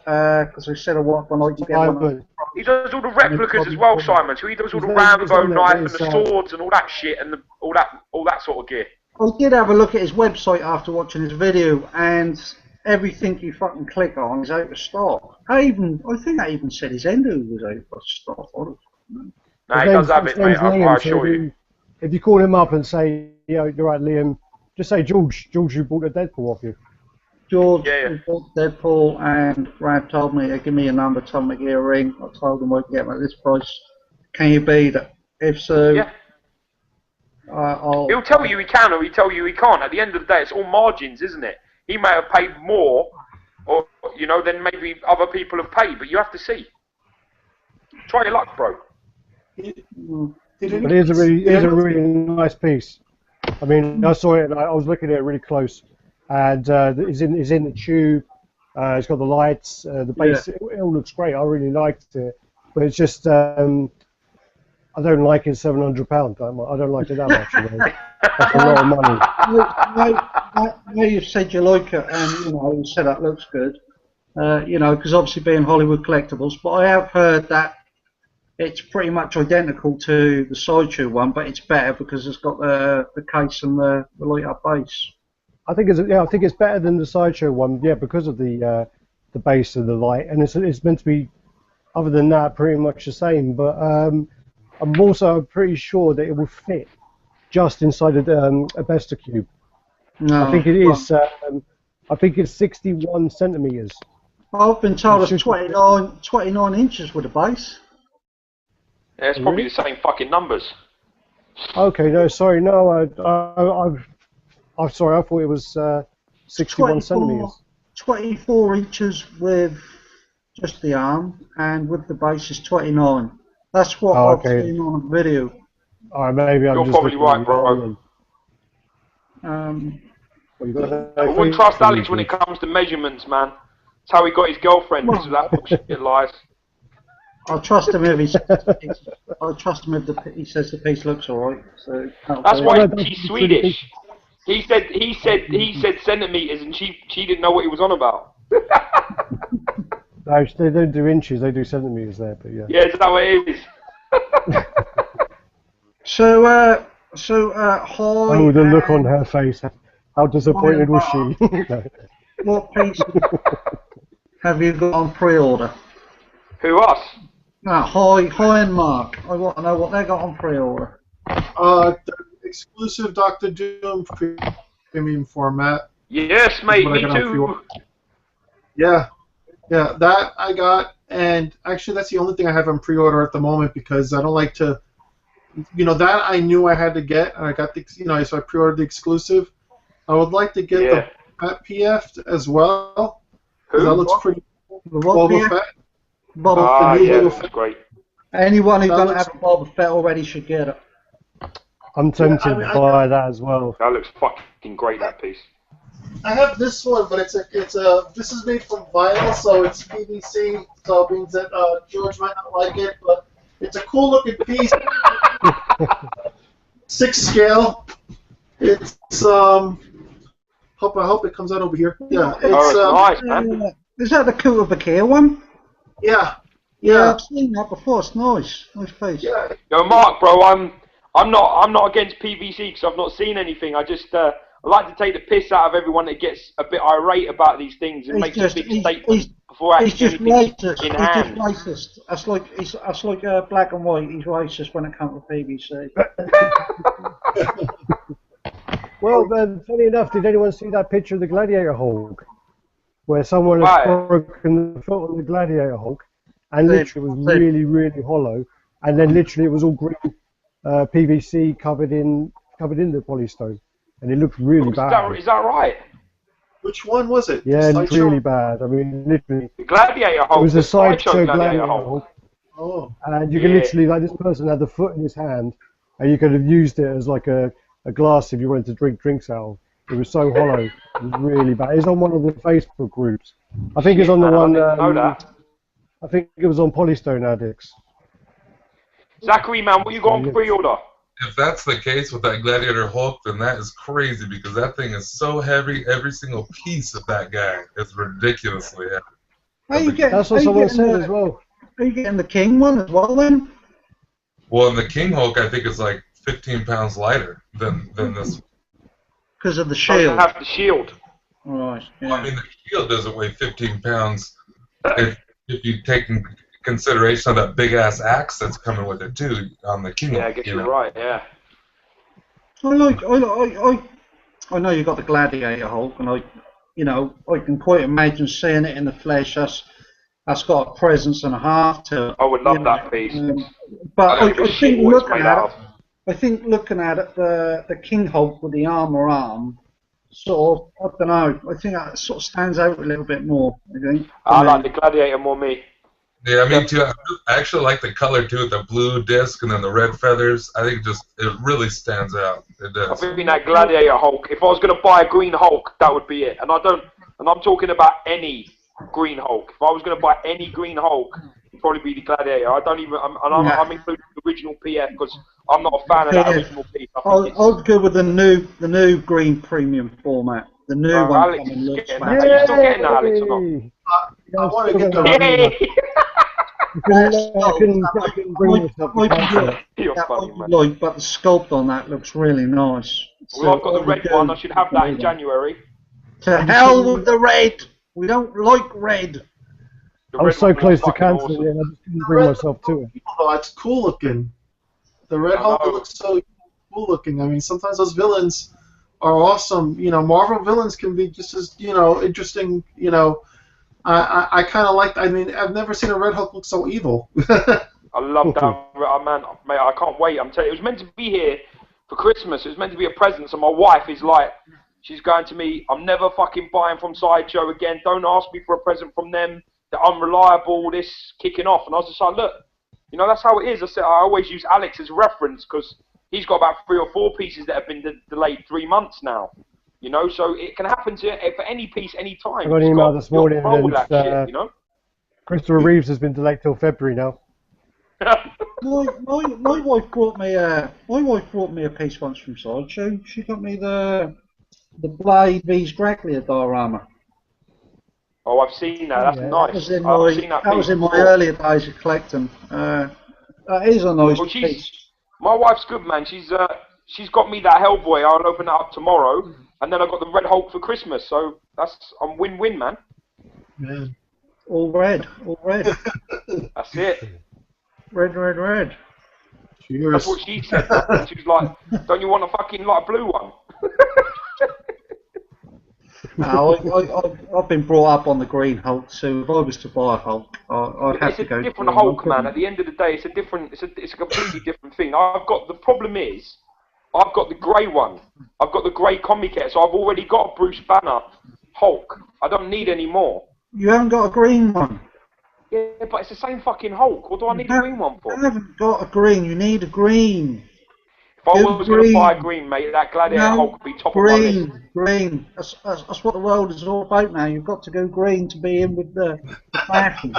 because I said I want one. I can get one. He does all the replicas as well, Simon. So he does all the Rambo knife and the swords and all that shit and all that sort of gear. I did have a look at his website after watching his video, and everything you fucking click on is out of stock. I think I even said his Endo was out of stock. No, he does have it, mate. I assure you. if you call him up and say, you're right, Liam, just say George, who bought the Deadpool off you. George, Yeah. who bought Deadpool, and Brad told me to give me a number, told me to get a ring. I told him I'd get him at this price. Can you beat it? If so, Yeah. He'll tell you he can, or he'll tell you he can't. At the end of the day, it's all margins, isn't it? He may have paid more, or than maybe other people have paid, but you have to see. Try your luck, bro. But it is a really nice piece. I mean, I saw it and I was looking at it really close, and it's in the tube. It's got the lights, the base. It all looks great. I really liked it, but it's just I don't like it. £700. I don't like it that much. That's a lot of money. No, you said you like it, and you said that looks good. Because obviously being Hollywood Collectibles, but I have heard that it's pretty much identical to the Sideshow one, but it's better because it's got the case and the light up base. I think it's better than the Sideshow one, because of the base and the light, and it's meant to be, other than that, pretty much the same. But I'm also pretty sure that it will fit just inside a Besta cube. No, I think it is. I think it's 61 centimeters. I've been told it's 29 inches with the base. Yeah, it's probably the same fucking numbers. Okay, no, sorry, no, I'm sorry, I thought it was 61 centimeters. 24 inches with just the arm, and with the base is 29. That's what I've seen on a video. Alright, maybe I'm You're just probably right, bro. I wouldn't trust Alex when it comes to measurements, man. That's how he got his girlfriend, because of that bullshit lies. I'll trust him if he says the piece looks alright. So that's why he's Swedish. He said centimeters, and she didn't know what he was on about. No, they don't do inches; they do centimeters there. But yeah. Yeah, is that what it is? So high. Oh, the look on her face! How disappointed was she? What piece have you got on pre-order? Who, us? No, High and Mark. I want to know what they got on pre-order. The exclusive Dr. Doom premium format. Yes, mate, me too. Yeah, that I got, and actually that's the only thing I have on pre-order at the moment because I don't like to, that I knew I had to get, and I got the, so I pre-ordered the exclusive. I would like to get the PF as well. Who? That looks pretty cool. Boba Fett. That's great. Anyone who doesn't have a Boba Fett already should get it. I'm tempted by that as well. That looks fucking great, that piece. I have this one, but this is made from vinyl, so it's PVC, so it means that George might not like it, but it's a cool looking piece. 6 scale. It's I hope it comes out over here. Yeah, it's nice, man. Is that the Kuta Bakir one? Yeah. I've seen that before. It's nice piece. Yeah. No, Mark, bro, I'm not against PVC because I've not seen anything. I just I like to take the piss out of everyone that gets a bit irate about these things and makes a big statement before actually anything in hand. He's just racist. That's like black and white. He's racist when it comes to PVC. Well, funny enough, did anyone see that picture of the Gladiator Hulk? Where someone had broken the foot on the Gladiator Hulk, and literally it was really, really hollow, and then literally it was all green PVC covered in the polystone, and it looked really bad. Is that right? Which one was it? Yeah, it looked really bad. I mean, literally. The Gladiator Hulk. It was the Sideshow Gladiator Hulk. Oh. And you can literally, like, this person had the foot in his hand, and you could have used it as like a glass if you wanted to drink drinks out of. It was so hollow. It was really bad. It's on one of the Facebook groups. I think it's on the one. I think it was on Polystone Addicts. Zachary, man, what you got on pre-order? If that's the case with that Gladiator Hulk, then that is crazy because that thing is so heavy. Every single piece of that guy is ridiculously heavy. That's what someone said as well. Are you getting the King one as well then? Well, in the King Hulk, I think it's like 15 pounds lighter than this. Because of the shield. Have the shield. Right. Yeah. Well, I mean, the shield doesn't weigh 15 pounds if you take in consideration of that big ass axe that's coming with it too on the King. Yeah, I guess you're right. Yeah. I know you got the Gladiator Hulk, and I can quite imagine seeing it in the flesh. That's got a presence and a half to it. I would love that piece. But I don't give a shit what it's made out of. I think looking at it, the King Hulk with the armor arm, sort of, I don't know. I think that sort of stands out a little bit more. I like the Gladiator more, me. Yeah, me too. I actually like the color too, the blue disc and then the red feathers. I think it really stands out. It does. I think that Gladiator Hulk. If I was going to buy a Green Hulk, that would be it. And I'm talking about any Green Hulk. If I was going to buy any Green Hulk, it'd probably be the Gladiator. I'm including the original PF because I'm not a fan of that original piece. I'll go with the new green premium format. The new one. Alex is getting that. Are you still getting that, Alex, or not? I want to get the I can bring myself to You're funny, man. But the sculpt on that looks really nice. Well, I've got the red one. I should have that in January. To hell with the red. We don't like red. I was so close to cancelling it, I just couldn't bring myself to it. Oh, it's cool looking. The Red Hulk looks so cool looking. I mean, sometimes those villains are awesome. Marvel villains can be just as interesting. I kind of like. I mean, I've never seen a Red Hulk look so evil. I love that, man. Mate, I can't wait. I'm telling you, it was meant to be here for Christmas. It was meant to be a present. So my wife is like, she's going to me. I'm never fucking buying from Sideshow again. Don't ask me for a present from them. They're unreliable. This kicking off, and I was just like, look, that's how it is. I said I always use Alex as reference because he's got about 3 or 4 pieces that have been delayed 3 months now. So it can happen for any piece, any time. I got an email this morning that Christopher Reeves has been delayed till February now. my wife brought me a piece once from Sideshow. She got me the Blade vs Dracula diorama. Oh, I've seen that. That's nice. That was in my earlier days of collecting. That is a nice piece. My wife's good, man. She's got me that Hellboy. I'll open that up tomorrow, and then I got the Red Hulk for Christmas. So I'm win-win, man. Yeah. All red. That's it. Red. Cheers. That's what she said. She was like, "Don't you want a fucking blue one?" I've been brought up on the Green Hulk, so if I was to buy a Hulk, I'd have to go. It's a different Hulk, man. At the end of the day, it's a completely different thing. The problem is, I've got the grey one. I've got the grey Comicette, so I've already got a Bruce Banner Hulk. I don't need any more. You haven't got a green one. Yeah, but it's the same fucking Hulk. What do I need a green one for? You haven't got a green. You need a green. If I was going to buy a green, mate, that Gladiator Hulk would be top of my list. Green. That's what the world is all about now. You've got to go green to be in with the fashion.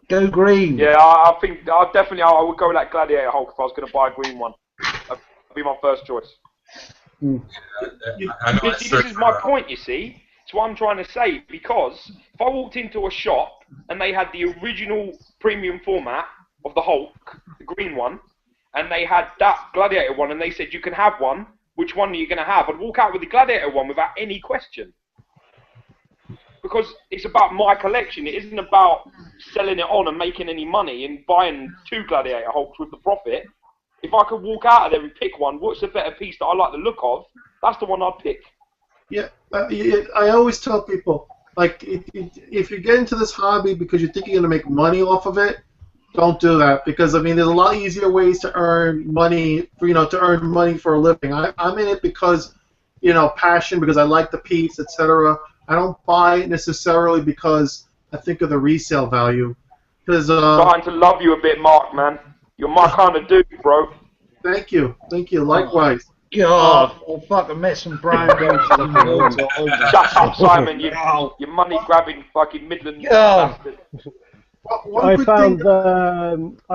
Go green. Yeah, I think I would go with that Gladiator Hulk if I was going to buy a green one. That'd be my first choice. This is my point, you see. It's what I'm trying to say, because if I walked into a shop and they had the original premium format of the Hulk, the green one, and they had that Gladiator one, and they said you can have one, which one are you going to have? I'd walk out with the Gladiator one without any question. Because it's about my collection. It isn't about selling it on and making any money and buying 2 Gladiator Hulks with the profit. If I could walk out of there and pick one, what's the better piece that I like the look of? That's the one I'd pick. Yeah, I always tell people, like, if you get into this hobby because you think you're going to make money off of it, don't do that, because I mean, there's a lot easier ways to earn money, to earn money for a living. I'm in it because, passion, because I like the piece, etc. I don't buy it necessarily because I think of the resale value. Because trying to love you a bit, Mark, man. You're my kind of dude, bro. Thank you. Likewise. God, I'll fucking met some brown guys. Shut up, Simon. You money grabbing fucking Midland bastard. I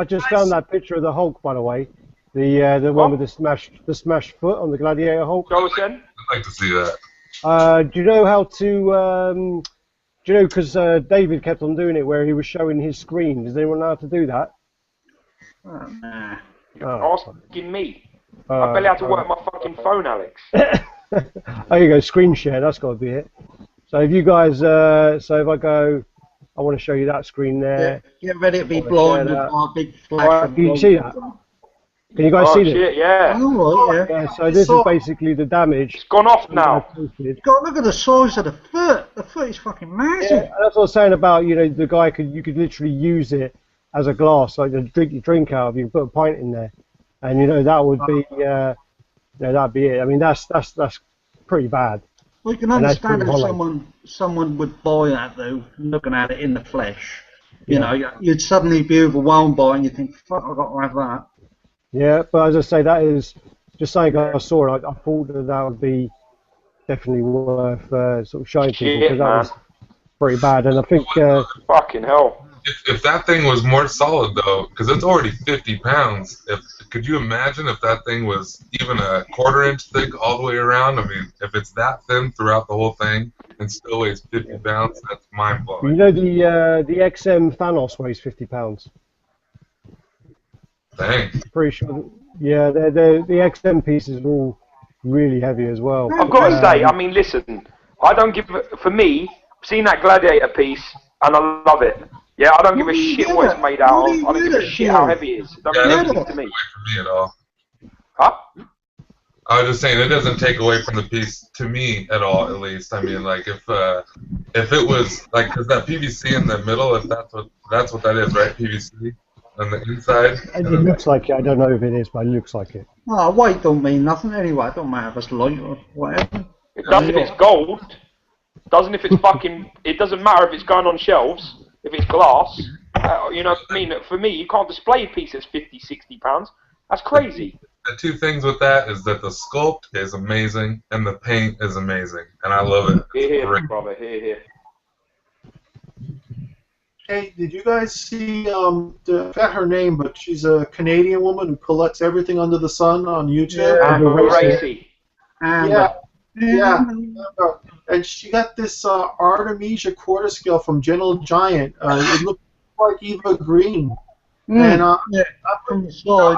just found that picture of the Hulk, by the way. The one with the smashed foot on the Gladiator Hulk. Go again. I'd like to see that. Do you know how to? Because David kept on doing it where he was showing his screen. Does anyone know how to do that? You're asking me. I barely have to work my fucking phone, Alex. There you go, screen share. That's got to be it. So if you guys, so if I go, I want to show you that screen there. Get ready to be blinded by a big flash. Can you see that? Can you guys see this? Shit, yeah. Oh, right, yeah. Yeah, so this is basically the damage. It's gone off now. God, look at the size of the foot. The foot is fucking massive. Yeah, that's what I was saying about, you know, the guy you could literally use it as a glass, like to drink your drink out of. You can put a pint in there, and you know that would be, that'd be it. I mean, that's pretty bad. Well, you can understand if someone would buy that though, looking at it in the flesh. You know, you'd suddenly be overwhelmed by it, and you think, "Fuck, I've got to have that." Yeah, but as I say, that is just something I saw. I thought that would be definitely worth sort of showing people, because that was pretty bad. And I think fucking hell. If that thing was more solid though, because it's already 50 pounds. Could you imagine if that thing was even a quarter-inch thick all the way around? I mean, if it's that thin throughout the whole thing and still weighs 50 pounds, that's mind-blowing. You know, the XM Thanos weighs 50 pounds. Dang. Pretty sure. Yeah, the XM pieces are all really heavy as well. I've got to say, I mean, listen, I don't give for me. I've seen that Gladiator piece and I love it. Yeah, I don't give a shit what it's made out of. I don't give a shit how heavy it is. It doesn't mean anything to me. For me at all. Huh? I was just saying, it doesn't take away from the piece to me at all, at least. I mean, like if it was like, cause that PVC in the middle, if that's what that is, right? PVC on the inside. It looks like it. I don't know if it is, but it looks like it. Oh, weight don't mean nothing anyway. It don't matter if it's light or whatever. It does if it's gold. Doesn't if it's fucking. It doesn't matter if it's going on shelves. If it's glass, you know what I mean? For me, you can't display a piece that's 50, 60 pounds. That's crazy. The two things with that is that the sculpt is amazing and the paint is amazing, and I love it. Here, brother. Here. Hey, did you guys see, I forgot her name, but she's a Canadian woman who collects everything under the sun on YouTube? Racy. Yeah. And she got this Artemisia quarter scale from Gentle Giant. It looked like Eva Green. And from the side.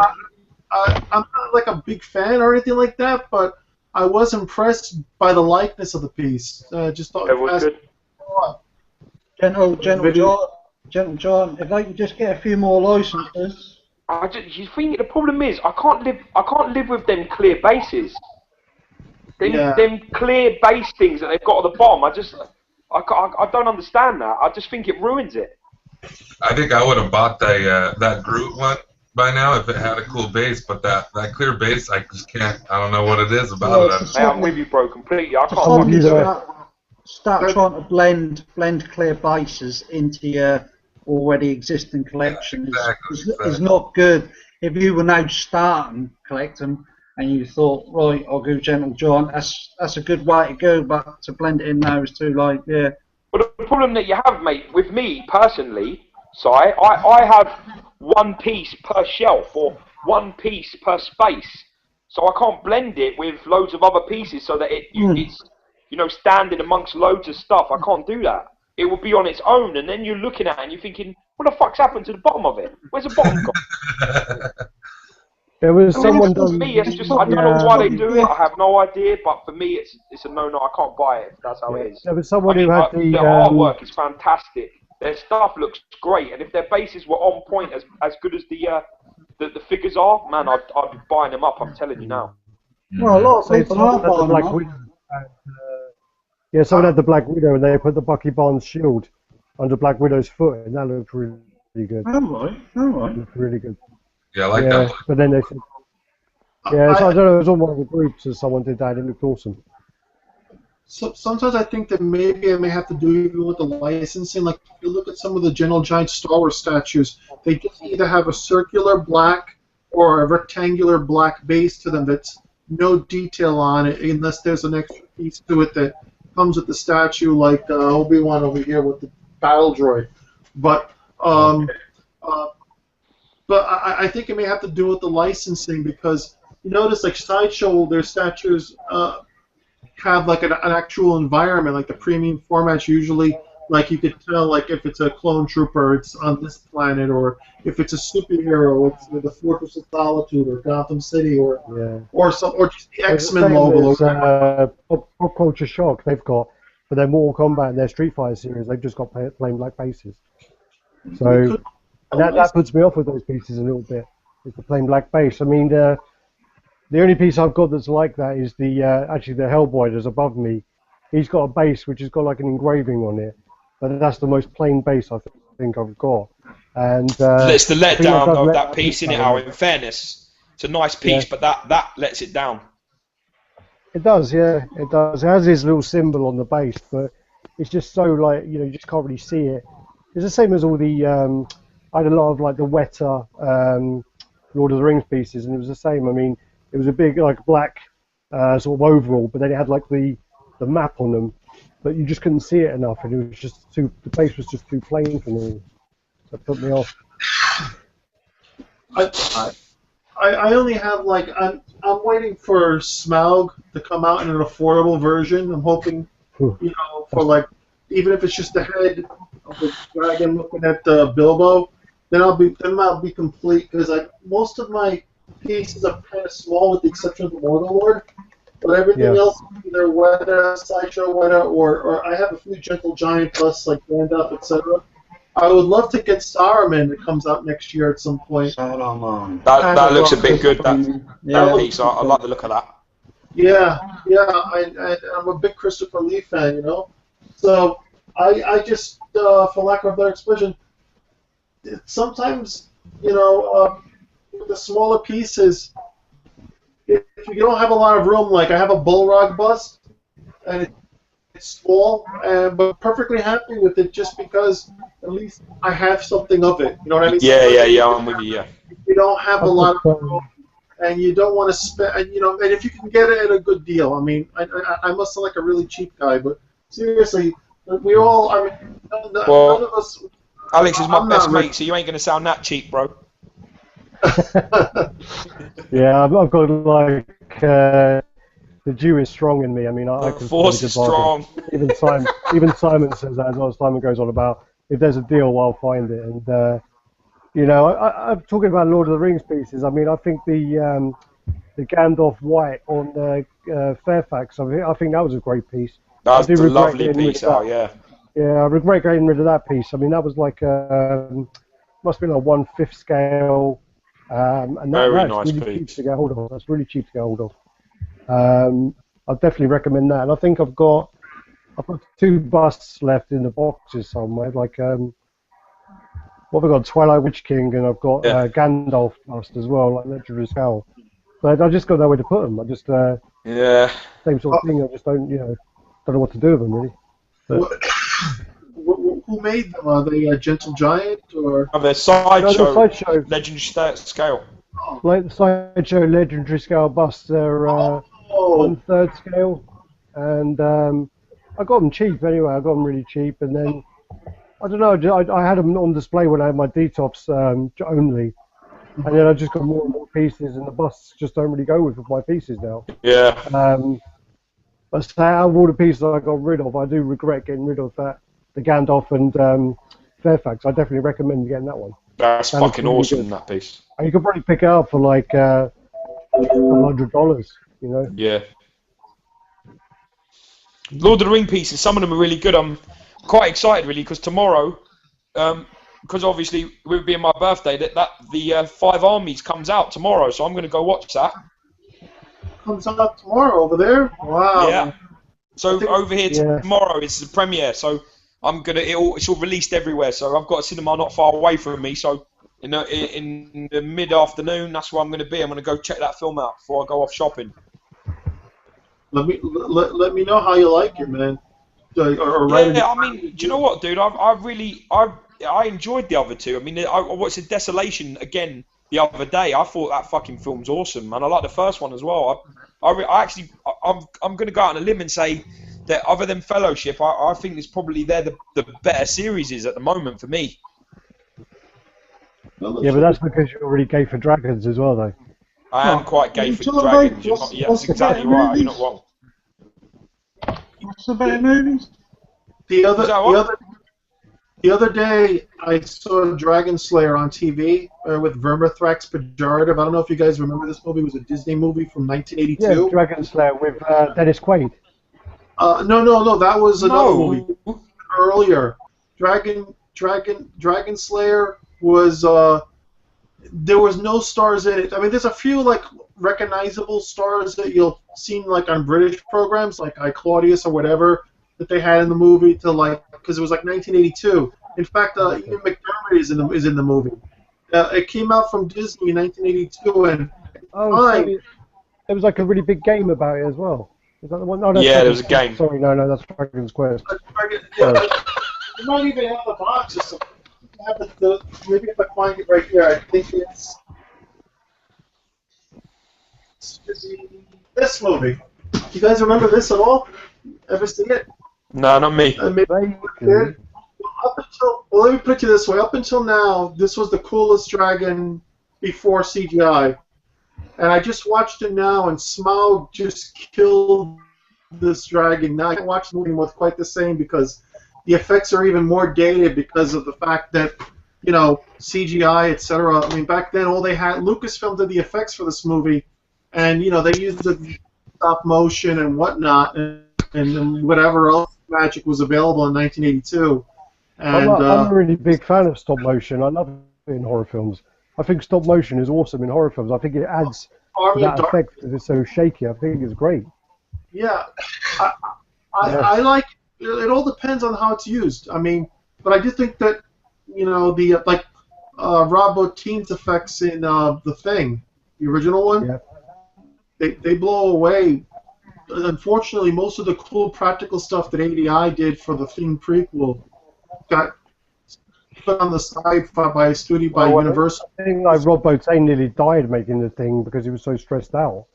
I'm not like a big fan or anything like that, but I was impressed by the likeness of the piece. Just thought it was good. Gentle John, if I can just get a few more licenses. You think the problem is I can't live with them clear bases. Them clear base things that they've got at the bottom. I don't understand that. I just think it ruins it. I think I would have bought that Groot one by now if it had a cool base, but that clear base, I just can't. I don't know what it is about it. I'm with you, bro, completely. I can't. Start trying to blend clear bases into your already existing collection. Is not good. If you were now starting collecting and you thought, right, I'll go Gentle John, that's a good way to go, but to blend it in now is too late. Yeah. But the problem that you have, mate, with me personally, I have one piece per shelf or one piece per space, so I can't blend it with loads of other pieces so that it's standing amongst loads of stuff. I can't do that. It will be on its own, and then you're looking at it and you're thinking, what the fuck's happened to the bottom of it? Where's the bottom gone? There was someone. For me, it's just I don't know why they do it. I have no idea, but for me, it's a no. I can't buy it. That's how it is. There was someone who had the artwork is fantastic. Their stuff looks great, and if their bases were on point as good as the figures are, man, I'd be buying them up. I'm telling you now. Well, a lot of people are buying them up. Someone had the Black Widow, and they put the Bucky Barnes shield under Black Widow's foot, and that looked really good. All right. It looked really good. Yeah, I like that. But then they said, so I don't know, it was on one of the groups and someone did that, it looked awesome. So sometimes I think that maybe it may have to do even with the licensing. Like, if you look at some of the Gentle Giant Star Wars statues, they just either have a circular black or a rectangular black base to them that's no detail on it, unless there's an extra piece to it that comes with the statue, like Obi-Wan over here with the battle droid. But I think it may have to do with the licensing, because you notice, like Sideshow, their statues have like an actual environment. Like the premium formats usually, like you could tell, like if it's a clone trooper, it's on this planet, or if it's a superhero, it's with the Fortress of Solitude or Gotham City, or just the X-Men logo. Pop Culture Shock, they've got for their Mortal Kombat and their Street Fighter series, they've just got plain black bases. So. And that puts me off with those pieces a little bit. It's the plain black base. I mean, the only piece I've got that's like that is the actually the Hellboy that's above me. He's got a base which has got like an engraving on it, but that's the most plain base I think I've got. And it's the letdown of let that piece in it, Al. In fairness, it's a nice piece, but that lets it down. It does, yeah, it does. It has this little symbol on the base, but it's just so like you just can't really see it. It's the same as all the I had a lot of like the wetter Lord of the Rings pieces, and it was the same. I mean, it was a big like black sort of overall, but then it had like the map on them, but you just couldn't see it enough, and it was just the base was just too plain for me, so it put me off. I only have like I'm waiting for Smaug to come out in an affordable version. I'm hoping, for like even if it's just the head of the dragon looking at Bilbo, then I'll be complete, because like most of my pieces are kind of small with the exception of the Mortal Lord, but everything else either Weta, Sideshow Weta, or I have a few Gentle Giant plus like Gandalf, etc. I would love to get Saruman that comes out next year at some point. That looks a bit good. That piece, I like the look of that. Yeah, I'm a big Christopher Lee fan, So I just, for lack of a better expression, sometimes, with the smaller pieces, if you don't have a lot of room, like I have a Bullrog bust, and it's small, but perfectly happy with it just because at least I have something of it. You know what I mean? Yeah, I'm with you, yeah. You don't have a lot of room, and you don't want to spend, and if you can get it at a good deal. I mean, I must sound like a really cheap guy, but seriously, we all, I mean, none of us... Alex is my best mate, so you ain't going to sound that cheap, bro. Yeah, I've got like... the Jew is strong in me. I mean, I can force is strong. Even Simon says that as well. Simon goes on about if there's a deal, I'll find it. And I'm talking about Lord of the Rings pieces. I mean, I think the Gandalf White on Fairfax. I think that was a great piece. That's a lovely piece, Al. Yeah. Yeah, I regret getting rid of that piece. I mean, that was like must have been a 1/5 scale, and that's nice really piece. cheap to get hold of. That's really cheap to get hold of. I'd definitely recommend that. And I think I've got 2 busts left in the boxes somewhere. Like, what have I got? Twilight Witch King, and I've got Gandalf bust as well, like Legendary Skull. But I just got nowhere to put them. I just same sort of thing. I just don't don't know what to do with them really. But, who made them? Are they Gentle Giant or? They're Sideshow. Sideshow. Legendary Scale. Like the Sideshow Legendary Scale busts, they're 1/3 scale, and I got them cheap anyway. I got them really cheap, and then I don't know. I had them on display when I had my detox only, and then I just got more and more pieces, and the busts just don't really go with my pieces now. Yeah. But out of all the pieces I got rid of, I do regret getting rid of the Gandalf and Fairfax. I definitely recommend getting that one. That's fucking really awesome, that piece. And you could probably pick it up for like $100, Yeah. Lord of the Ring pieces, some of them are really good. I'm quite excited, really, because tomorrow, because obviously it will be my birthday, the 5 Armies comes out tomorrow, so I'm going to go watch that. Comes out tomorrow over there? Wow. Yeah. So over here tomorrow is the premiere, so it's all released everywhere. So I've got a cinema not far away from me, so in the mid-afternoon, that's where I'm going to be. I'm going to go check that film out before I go off shopping. Let me know how you like it, man. I mean, do you know what, dude? I enjoyed the other two. I mean, I watched Desolation again the other day. I thought that fucking film's awesome, and I like the first one as well. I'm going to go out on a limb and say that other than Fellowship, I think it's probably the better series is at the moment for me. Yeah, but that's because you're already gay for dragons as well, though. I am quite gay for dragons. That's exactly right. You're not wrong. What's the better movies? The other day, I saw Dragon Slayer on TV with Vermithrax Pejorative. I don't know if you guys remember this movie. It was a Disney movie from 1982. Yeah, Dragon Slayer with Dennis Quaid. No, that was another movie earlier. Dragon Slayer was there was no stars in it. I mean, there's a few like recognizable stars that you'll see like on British programs, like I Claudius or whatever that they had in the movie to like because it was like 1982. In fact, even McDermott is in the movie. It came out from Disney in 1982, and there was like a really big game about it as well. Is that the one? No, that's Yeah, there was a game. Sorry, no, that's Dragon's Quest. Yeah, it might even have the box or something. Maybe if I find it right here, I think it's this movie. You guys remember this at all? Ever seen it? No, not me. Well, let me put it this way. Up until now, this was the coolest dragon before CGI. And I just watched it now, and Smaug just killed this dragon. Now I can't watch the movie with quite the same because the effects are even more dated because of the fact that, you know, CGI, etc. I mean, back then all they had, Lucasfilm did the effects for this movie, and you know they used the stop motion and whatnot, and whatever else magic was available in 1982. And I'm a really big fan of stop motion. I love it in horror films. I think stop motion is awesome in horror films. I think it adds to that effect because it's so shaky. I think it's great. Yeah, I like. It all depends on how it's used. I mean, but I do think that, you know, the like Rob Bottin's effects in The Thing, the original one, they blow away. Unfortunately, most of the cool practical stuff that ADI did for the Thing prequel got put on the side by a studio by Universal. I think like Rob Bottin nearly died making The Thing because he was so stressed out.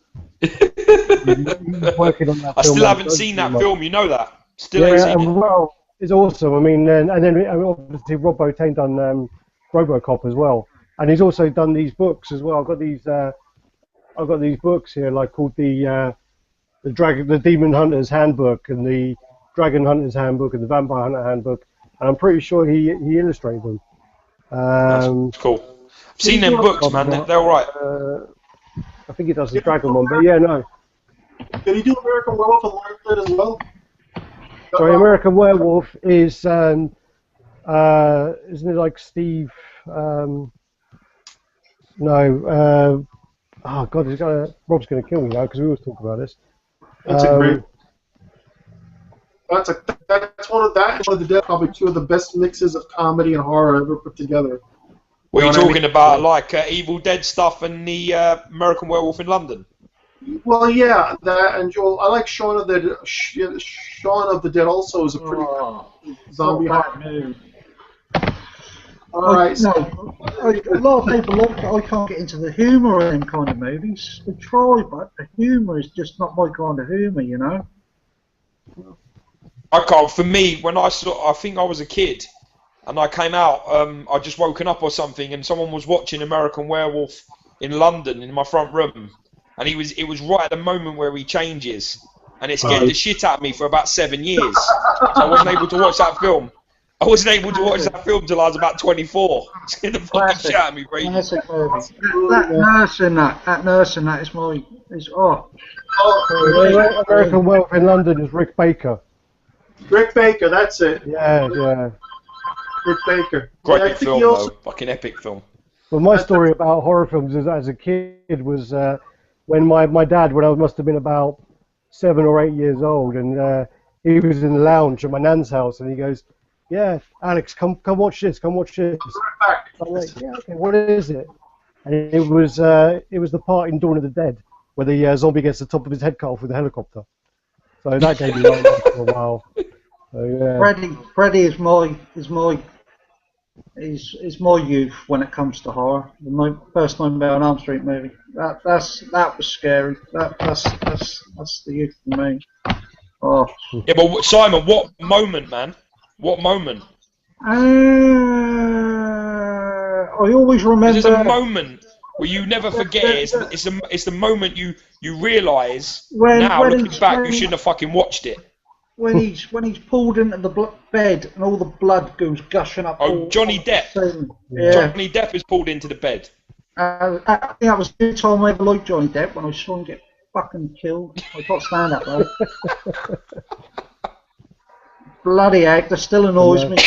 He was working on that I film still haven't seen that film, you know that. Still yeah, ain't seen it. well, it's awesome. I mean, and then obviously Rob Bottin done RoboCop as well, and he's also done these books as well. I've got these books here, like called the Demon Hunter's Handbook and the Dragon Hunter's Handbook and the Vampire Hunter Handbook, and I'm pretty sure he illustrated them. That's cool. I've seen them books, man. They're all right. I think he does the Dragon one, but yeah, no. Did he do American Werewolf and Lionheart as well? Sorry, American Werewolf is isn't it like Steve? No. Oh God, Rob's gonna kill me now because we always talk about this. That's a great. That's one of the Dead, probably two of the best mixes of comedy and horror ever put together. What are you talking about, like Evil Dead stuff and the American Werewolf in London? Well, yeah, that and Joel. I like Shaun of the Dead. Also is a pretty zombie horror. All right. No, a lot of people like it. I can't get into the humour of them kind of movies. I try, but the humour is just not my kind of humour, you know. I can't. For me, when I think I was a kid, and I came out, I just woken up or something, and someone was watching American Werewolf in London in my front room, and it was right at the moment where he changes, and it scared the shit out of me for about 7 years. So I wasn't able to watch that film. I wasn't able to watch that film till I was about 24. It scared the fucking shit out of me, Brady. That nurse in that is my American Werewolf in London is Rick Baker. Rick Baker, that's it. Yeah. Rick Baker. Great yeah, film, though. Fucking epic film. Well, my story about horror films is, as a kid was when my dad, when I must have been about 7 or 8 years old, and he was in the lounge at my nan's house, and he goes, "Yeah, Alex, come watch this, come watch this." I'm like, "Yeah, okay, what is it?" And it was the part in Dawn of the Dead where the zombie gets the top of his head cut off with a helicopter. So that gave me nightmares for a while. So, yeah. Freddy is my youth when it comes to horror. My first Nightmare on Elm Street movie. That was scary. That's the youth for me. Oh. Yeah, but Simon, what moment, man? What moment? I always remember. There's a moment where you never forget it. It's the moment you realise now, looking back, you shouldn't have fucking watched it. When he's pulled into the bed and all the blood goes gushing up. Oh, Johnny Depp. Yeah. Johnny Depp is pulled into the bed. I think that was the time I ever liked Johnny Depp, when I saw him get fucking killed. I can't stand that, though. bloody heck, that still annoys me.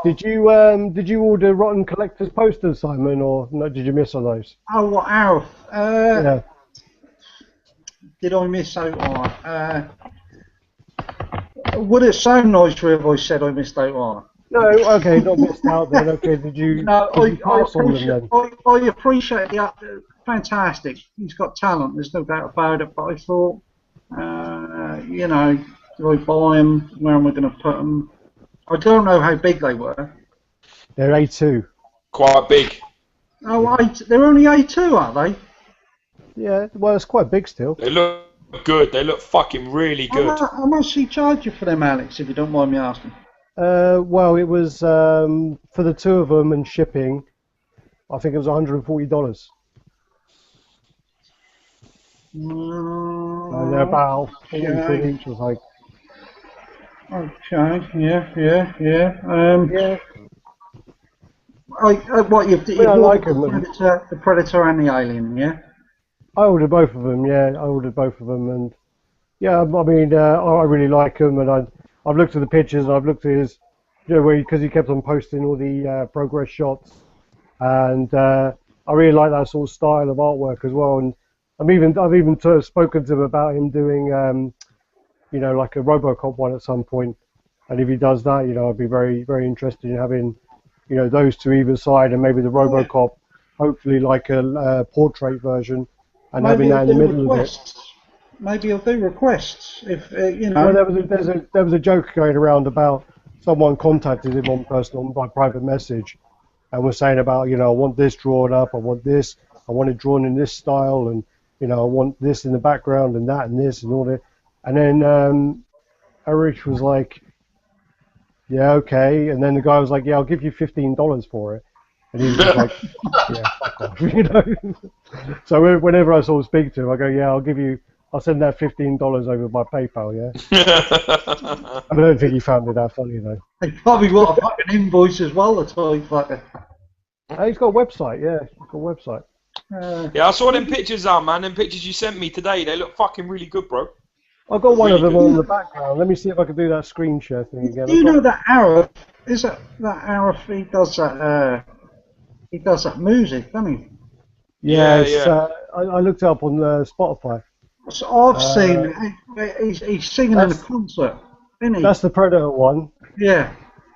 Did you order Rotten Collector's posters, Simon, or no, did you miss on those? Oh, what, Arif? Yeah. Did I miss out on it? Would it sound nicer if I said I missed out on it? No, okay, not missed out then. Okay, did you? No, did you pass on them then? I appreciate the fantastic. He's got talent. There's no doubt about it. But I thought, you know, do I buy them? Where am I going to put them? I don't know how big they were. They're A2. Quite big. Oh, they're only A2, are they? Yeah, well, it's quite big still. They look good. They look fucking really good. How much he charge you for them, Alex, if you don't mind me asking? Well, it was for the two of them and shipping. I think it was $140. They're about 40 quid each, was like. Okay, yeah. Yeah. What you've I like them. The Predator and the Alien, yeah? I ordered both of them, yeah. I ordered both of them, and yeah, I mean, I really like them, and I've looked at the pictures, and I've looked at his, you know, because he kept on posting all the progress shots, and I really like that sort of style of artwork as well. And I've even spoken to him about him doing, you know, like a RoboCop one at some point, and if he does that, you know, I'd be very, very interested in having, you know, those two either side, and maybe the RoboCop, hopefully like a portrait version, and maybe having that in the middle of it. Maybe he'll do requests if you know. Well, there was a joke going around about someone contacted him by private message, and was saying about, you know, I want this drawn up, I want it drawn in this style, and you know, I want this in the background and that and this and all that. And then Erich was like, yeah, okay. And then the guy was like, yeah, I'll give you $15 for it. And he was just like, yeah, fuck off, you know. So whenever I sort of speak to him, I go, yeah, I'll send that $15 over by PayPal, yeah. I don't think he found it that funny though. He probably want a fucking invoice as well, the toy fucker. He's got a website, yeah. He's got a website. Yeah, I saw them pictures, man. Them pictures you sent me today. They look fucking really good, bro. I've got one of them on the background. Let me see if I can do that screen share thing again. Do you know that Arif? Is that Arif? He does that. He does that music, doesn't he? Yeah. I looked it up on Spotify. So I've seen he's singing in a concert, isn't he? That's the Predator one. Yeah.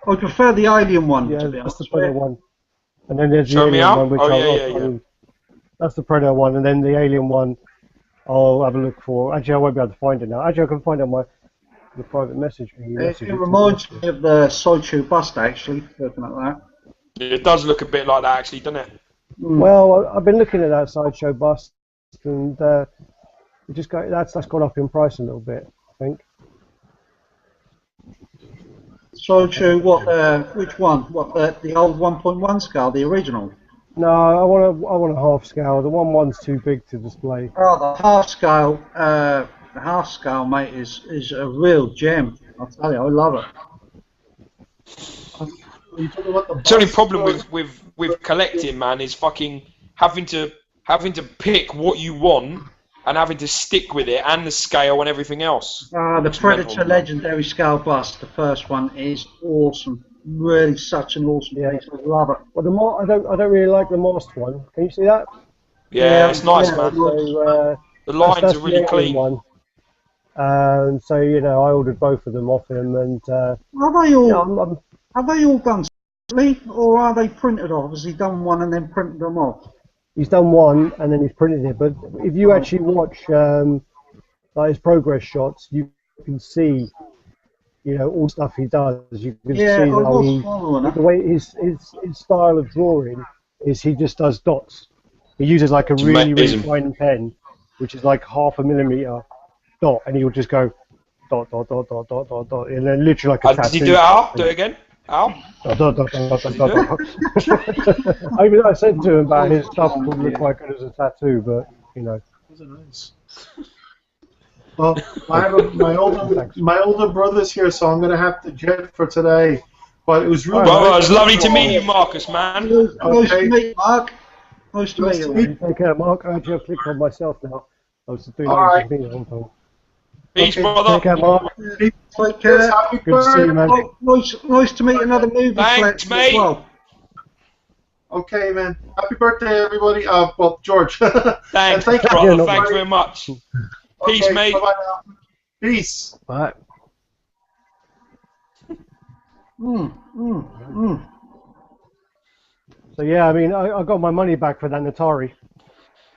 I prefer the Alien one. Yeah, to be that's the honest. Predator one. And then there's the Show me Alien out. one, which Yeah. That's the Predator one, and then the Alien one I'll have a look for. Actually, I won't be able to find it now. Actually, I can find it on the private message. It reminds me of the Sideshow bust, actually, looking at that. It does look a bit like that, actually, doesn't it? Well, I've been looking at that Sideshow bust, and it just that's gone up in price a little bit, I think. Sideshow, what? Which one? What? The old 1.1 scale, the original? No, I want a half scale. The 1.1's too big to display. Oh, the half scale, mate, is a real gem. I'll tell you, I love it. The only problem with collecting, man, is fucking having to pick what you want and having to stick with it and the scale and everything else. The Predator Legendary Scale Bust, the first one, is awesome. Really, such an awesome piece. I love it. Well, I don't really like the masked one. Can you see that? Yeah, it's nice, man. So, the lines are really clean. One. So you know, I ordered both of them off him, and Are they all done separately, or are they printed off? Has he done one and then printed them off? He's done one and then he's printed it. But if you actually watch like his progress shots, you can see, you know, all the stuff he does. You can see how the way his style of drawing is, he just does dots. He uses like a really fine pen, which is like 0.5 millimeter dot, and he'll just go dot dot dot dot dot dot dot, and then literally like a tattoo. Did he do it out? Do it again. Ow. I said to him about his stuff would look quite good as a tattoo, but you know. Those are nice. Well, I have my older brother's here, so I'm gonna have to jet for today. But it was really. Well, it was lovely to meet you, Marcus, man. Nice to meet you, Mark. Nice to meet you. Take care, Mark. Actually, I've clicked on myself now. I was doing All right. things. Peace, Okay, brother. Take care, Mark. Take care. Happy Good to see you, birthday. man. Oh, nice to meet another movie Thanks, collector mate. as well. Okay, man. Happy birthday, everybody. Well, George. Thanks, And thank you, brother. no Thanks everybody. very much. Peace, Okay, mate. bye-bye now. Peace. Right. So yeah, I mean, I got my money back for that Atari.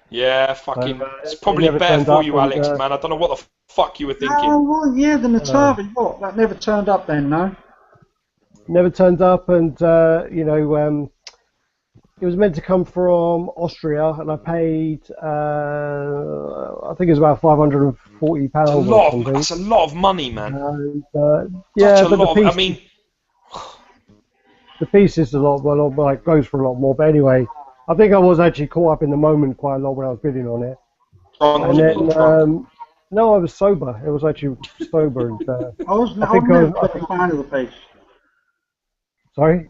Yeah, fucking. It's probably never better turned for up you, and, Alex, man. I don't know what the fuck you were thinking. Oh, well, yeah, the Natari. What? That never turned up then, no? Never turned up, and you know, it was meant to come from Austria, and I paid, I think it was about £540 That's a or lot. something. That's a lot of money, man. And, yeah, Such a but lot the of. piece, I mean, the piece is a lot, well, like goes for a lot more. But anyway, I think I was actually caught up in the moment quite a lot when I was bidding on it. drunk, And you then, mean, drunk. no, I was sober. It was actually sober. And, I've think never I been a fan of the piece. sorry.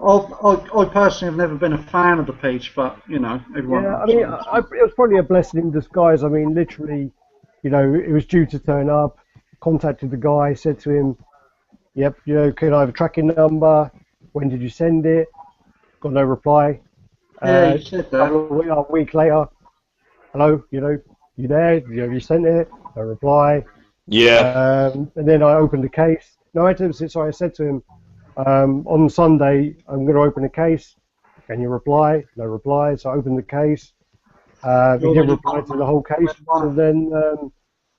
I personally have never been a fan of the piece, but you know, everyone. Yeah, I mean, it was probably a blessing in disguise. I mean, literally, you know, it was due to turn up. Contacted the guy, said to him, "Yep, you know, can I have a tracking number? When did you send it?" Got no reply. Yeah, you said that. A week later, hello, you know, you there? You sent it? No reply. Yeah. And then I opened the case. No, I said to him, on Sunday, I'm going to open a case. Can you reply? No reply. So I opened the case. He didn't reply to the whole case. So then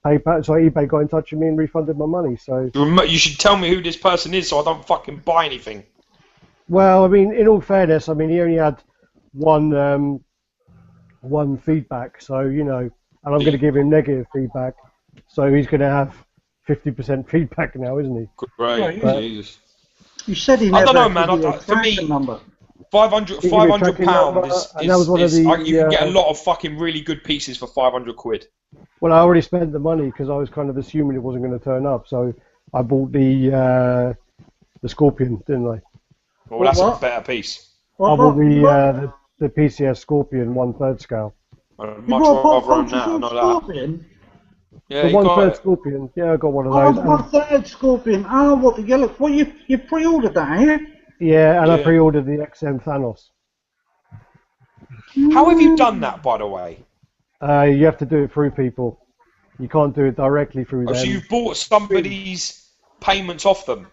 PayPal, so eBay got in touch with me and refunded my money. So You should tell me who this person is so I don't fucking buy anything. well, I mean, in all fairness, I mean, he only had one feedback. So you know, and I'm going to give him negative feedback. So he's going to have 50% feedback now, isn't he? Right, Yeah, Jesus. You said he I never don't know, man. gave you a For me, tracking number. £500 Give me a tracking number, £500 and that was one of you the, can get a lot of fucking really good pieces for £500. Well, I already spent the money because I was kind of assuming it wasn't going to turn up. So I bought the Scorpion, didn't I? Well, that's What? a better piece. I bought What? the PCS Scorpion 1/3 scale. I'd You much got rather own a that. I know that. Scorpion? Yeah, The you got 1/3 it. Scorpion, yeah, I got one of Oh, those. the 1/3 Scorpion. Oh, what the yellow? Well, you pre-ordered that, eh? Yeah, and I Yeah. pre-ordered the XM Thanos. How have you done that, by the way? You have to do it through people. You can't do it directly through Oh, them. so you've bought somebody's payments off them?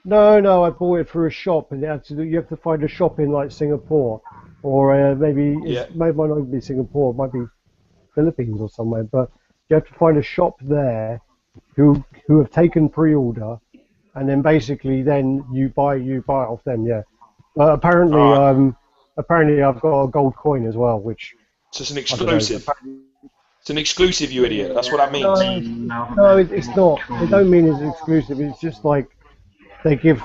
No, I bought it through a shop, and you have to find a shop in like Singapore, or maybe might not be Singapore, it might be Philippines or somewhere. But you have to find a shop there who have taken pre-order, and then basically then you buy it off them. Yeah. Apparently I've got a gold coin as well, which So it's an exclusive. It's an exclusive, you idiot. That's what that means. no, it's not. They don't mean it's exclusive. It's just like they give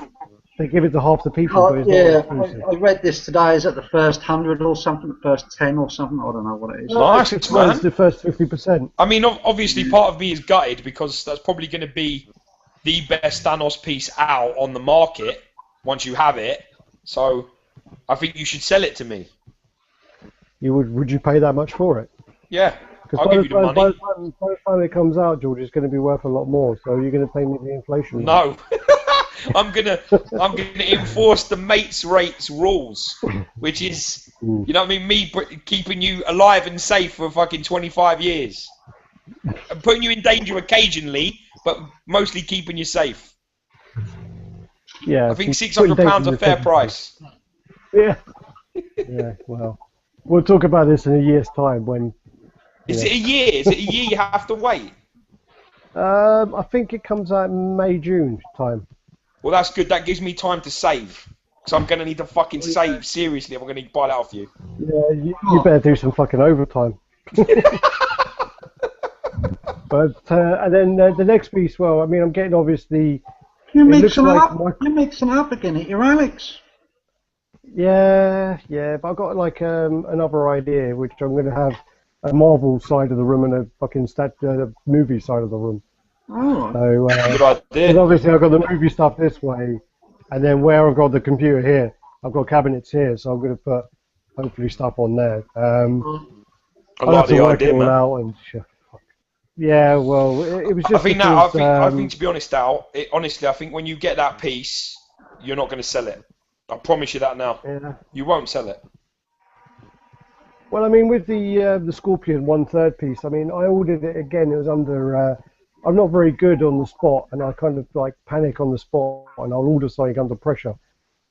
it to half the people, but it's not exclusive. I read this today. Is it the first 100 or something? The first 10 or something? I don't know what it is. Nice, It's man. the first 50%. I mean, obviously, part of me is gutted because that's probably going to be the best Thanos piece out on the market once you have it. So I think you should sell it to me. Would you pay that much for it? Yeah, Because I'll give you the money. by the time it comes out, George, it's going to be worth a lot more. So you're going to pay me the inflation rate. No, I'm gonna enforce the mates rates rules, which is, you know what I mean, me keeping you alive and safe for fucking 25 years, and putting you in danger occasionally, but mostly keeping you safe. Yeah, I think £600 a fair price. Yeah. Yeah. Well, we'll talk about this in a year's time when. Is it a year? Is it a year you have to wait? I think it comes out in May, June time. Well, that's good. That gives me time to save. Because I'm going to need to fucking save seriously if I'm going to buy that off you. Yeah, you better do some fucking overtime. But and then the next piece, well, I mean, I'm getting obviously. You're It mixing looks up. like You're mixing up again. You're Alex. Yeah, but I've got like another idea, which I'm going to have a Marvel side of the room and a fucking movie side of the room. Oh. So, Good idea. and obviously I've got the movie stuff this way, and then where I've got the computer here, I've got cabinets here, so I'm going to put hopefully stuff on there. I I'll like have to the work idea, it all man. out and shit. Fuck. Yeah, well, it was I just think because, I think to be honest, Al, honestly, I think when you get that piece, you're not going to sell it. I promise you that now. yeah. You won't sell it. Well, I mean, with the Scorpion 1/3 piece, I mean, I ordered it again. It was under. I'm not very good on the spot, and I kind of like panic on the spot, and I'll order something under pressure.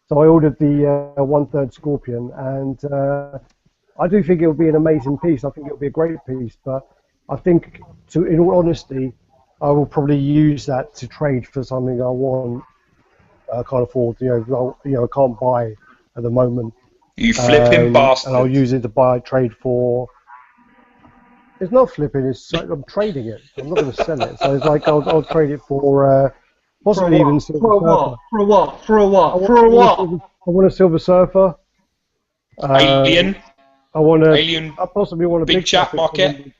So I ordered the 1/3 Scorpion, and I do think it'll be an amazing piece. I think it'll be a great piece, but I think, in all honesty, I will probably use that to trade for something I want. I can't afford, I can't buy at the moment. You flipping bastard. And I'll use it to trade for. It's not flipping. I'm trading it. I'm not going to sell it. So it's like I'll trade it for possibly even Silver Surfer. For a what? I want a Silver Surfer. Alien. I want a. Alien. I possibly want a Big Chap market.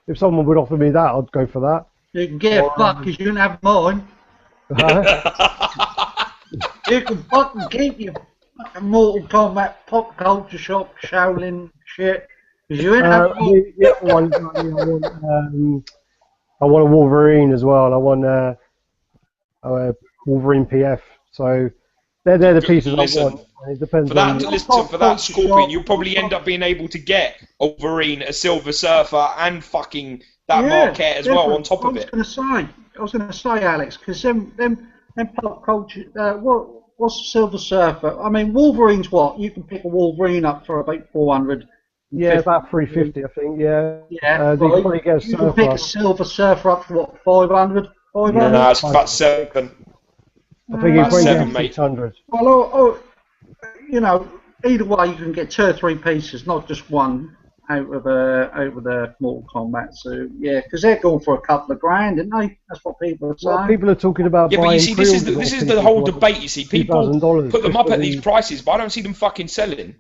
If someone would offer me that, I'd go for that. You can get a fuck because you don't have mine. You can fucking keep your fucking Mortal Kombat pop culture shop Shaolin shit. Because you ain't have mine. The other one, I want a Wolverine as well. And I want a Wolverine PF. So they're the pieces I want. It depends for that, on for that Scorpion, you'll probably end up being able to get a Wolverine, a Silver Surfer, and fucking that Marquette as well on top of it. I was going to say, Alex, because them pop culture. What's the Silver Surfer? I mean, Wolverine's what? You can pick a Wolverine up for about 400. Yeah, about 350, I think. Yeah. Yeah. You probably get a you can pick a Silver Surfer up for what? 500. 500? Yeah, no, it's about 7. I think it's $7, mate. 600. Well, either way, you can get 2 or 3 pieces, not just one out of the Mortal Kombat. So yeah, because they're going for a couple of grand, aren't they? That's what people are saying. Well, people are talking about. Yeah, but you see, this is the whole debate. You see, people put them up at these prices, but I don't see them fucking selling.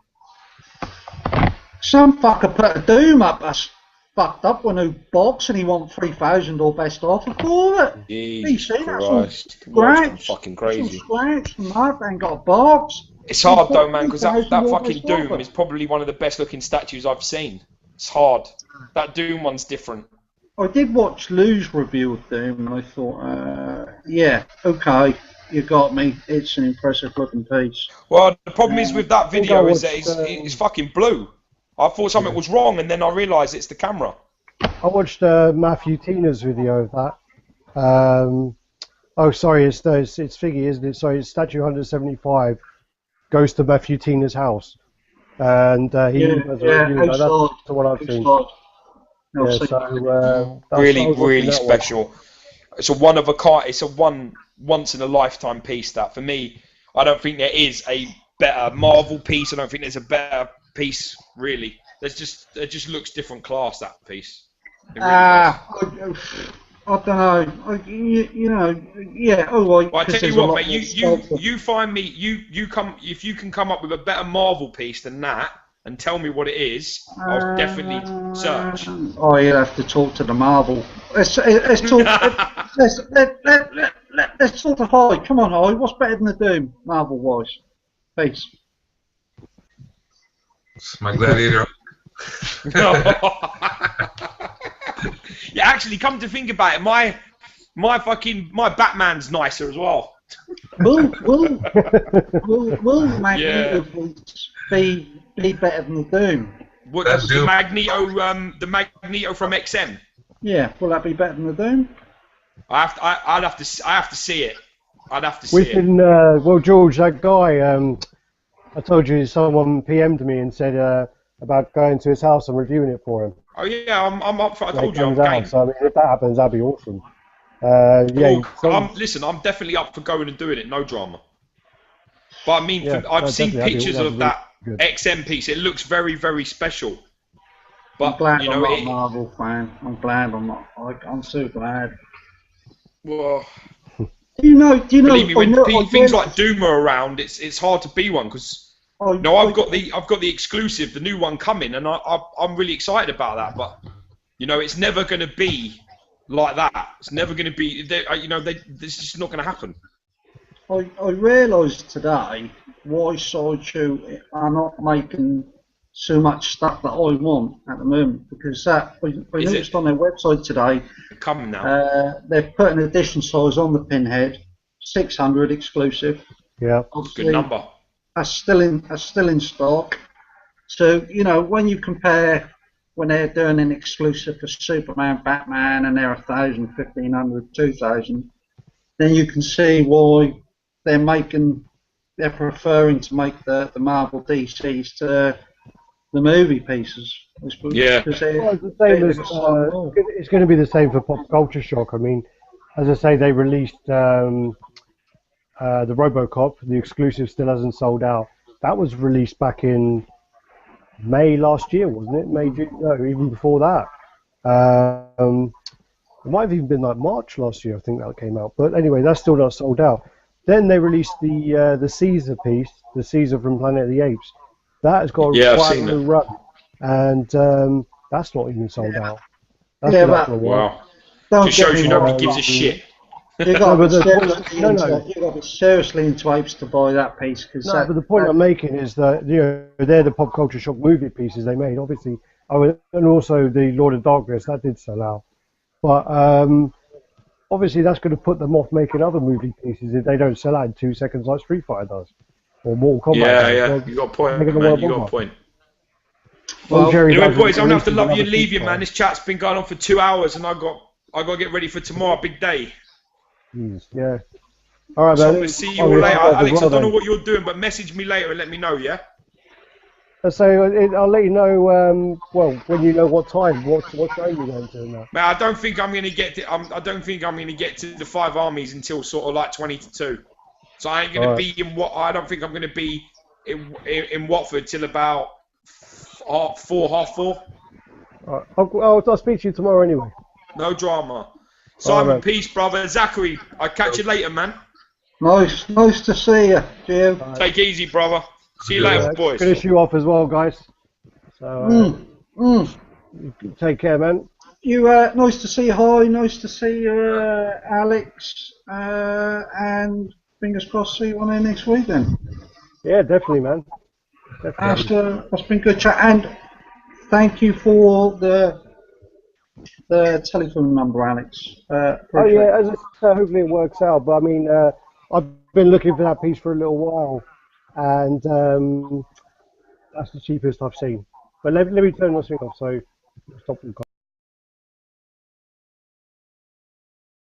Some fucker put a Doom up. That's fucked up. When who box and he won 3,000 or best offer for it. Jesus Christ, that's fucking crazy. Scratch, Mark ain't got a box. It's hard though, man, because that fucking Doom is probably one of the best looking statues I've seen. It's hard. That Doom one's different. I did watch Lou's review of Doom, and I thought, yeah, okay, you got me. It's an impressive looking piece. Well, the problem is with that video is that it's fucking blue. I thought something was wrong, and then I realised it's the camera. I watched Matthew Tina's video of that. Oh, sorry, it's Figgy, isn't it? Sorry, it's Statue 175 goes to Matthew Tina's house, and he has a review. That's what I've seen. Yeah, so really special. It's a one of a kind. It's a once in a lifetime piece. That for me, I don't think there is a better Marvel piece. I don't think there's a better piece really. It just looks different class, that piece. Really I don't know. Yeah. Oh, well, I tell you what, mate. You find me. You come if you can come up with a better Marvel piece than that, and tell me what it is. I'll definitely search. Oh, you'll have to talk to the Marvel. Let's talk. let's talk to Holly. Come on, Holly. What's better than the Doom, Marvel-wise? Peace. It's my Gladiator. Yeah, actually, come to think about it, my Batman's nicer as well. Will Magneto be better than the Doom? What, the Magneto from XM? Yeah, will that be better than the Doom? I have to see it. I'd have to see it. Well, George, that guy, I told you someone PM'd me and said about going to his house and reviewing it for him. Oh yeah, I'm up for. I told you I'm game. So I mean, if that happens, that'd be awesome. Listen, I'm definitely up for going and doing it. No drama. But I mean, I've seen pictures of that XM piece. It looks very, very special. But I'm glad I'm not a Marvel fan. I'm glad I'm not. I'm so glad. Well, do you know? Believe me, when things like Doom are around, it's hard to be one because. I've got the exclusive, the new one coming, and I'm really excited about that. But it's never going to be like that. It's never going to be. This is just not going to happen. I realised today why Sideshow are not making so much stuff that I want at the moment, because I noticed on their website today, come now. they've put an edition size on the Pinhead, 600 exclusive. Yeah, obviously, good number. That's still in stock. So when you compare when they're doing an exclusive for Superman, Batman, and they're 1,000, 1,500, 2,000, then you can see why they're preferring to make the Marvel DCs to the movie pieces. Yeah. Well, it's the same as, it's going to be the same for Pop Culture Shock. I mean, as I say, they released the RoboCop. The exclusive still hasn't sold out. That was released back in May last year, wasn't it? May, June? No, even before that. It might have even been like March last year, I think that came out. But anyway, that's still not sold out. Then they released the Caesar piece, the Caesar from Planet of the Apes. That has got quite a low run, and that's not even sold out. That's been out for a while. Wow. Just shows you nobody gives a shit. You've got to be seriously into apes to buy that piece. But the point I'm making is that they're the Pop Culture Shock movie pieces they made, obviously, and also the Lord of Darkness that did sell out. But obviously that's going to put them off making other movie pieces if they don't sell out in 2 seconds like Street Fighter does. Or Mortal Kombat. Yeah, you got a point, man. You got a point. Well, anyway, boys, I'm gonna have to love you and leave you, man. This chat's been going on for 2 hours, and I got to get ready for tomorrow, big day. Jeez, yeah. All right, so man. I'm gonna see you all later, Alex. I don't know what you're doing, but message me later and let me know, yeah. So I'll let you know. Well, when you know what time, what show you're going to. Now. Man, I don't think I'm gonna get to. I don't think I'm gonna get to the 5 armies until sort of like 20 to 2. So I ain't gonna be in what I don't think I'm gonna be in Watford till about 4, half 4. All right. I'll speak to you tomorrow anyway. No drama. Simon, peace, brother. Zachary, I'll catch you later, man. Nice to see you, Giom. Take it easy, brother. See you later, boys. Finish you off as well, guys. So take care, man. Nice to see you. Hi, nice to see you, Alex. And fingers crossed, see you on there next week then. Yeah, definitely, man. Definitely. That's been good chat. And thank you for the telephone number, Alex. Yeah, as I said, hopefully it works out. But I mean, I've been looking for that piece for a little while, and that's the cheapest I've seen. But let me turn this thing off, so stop the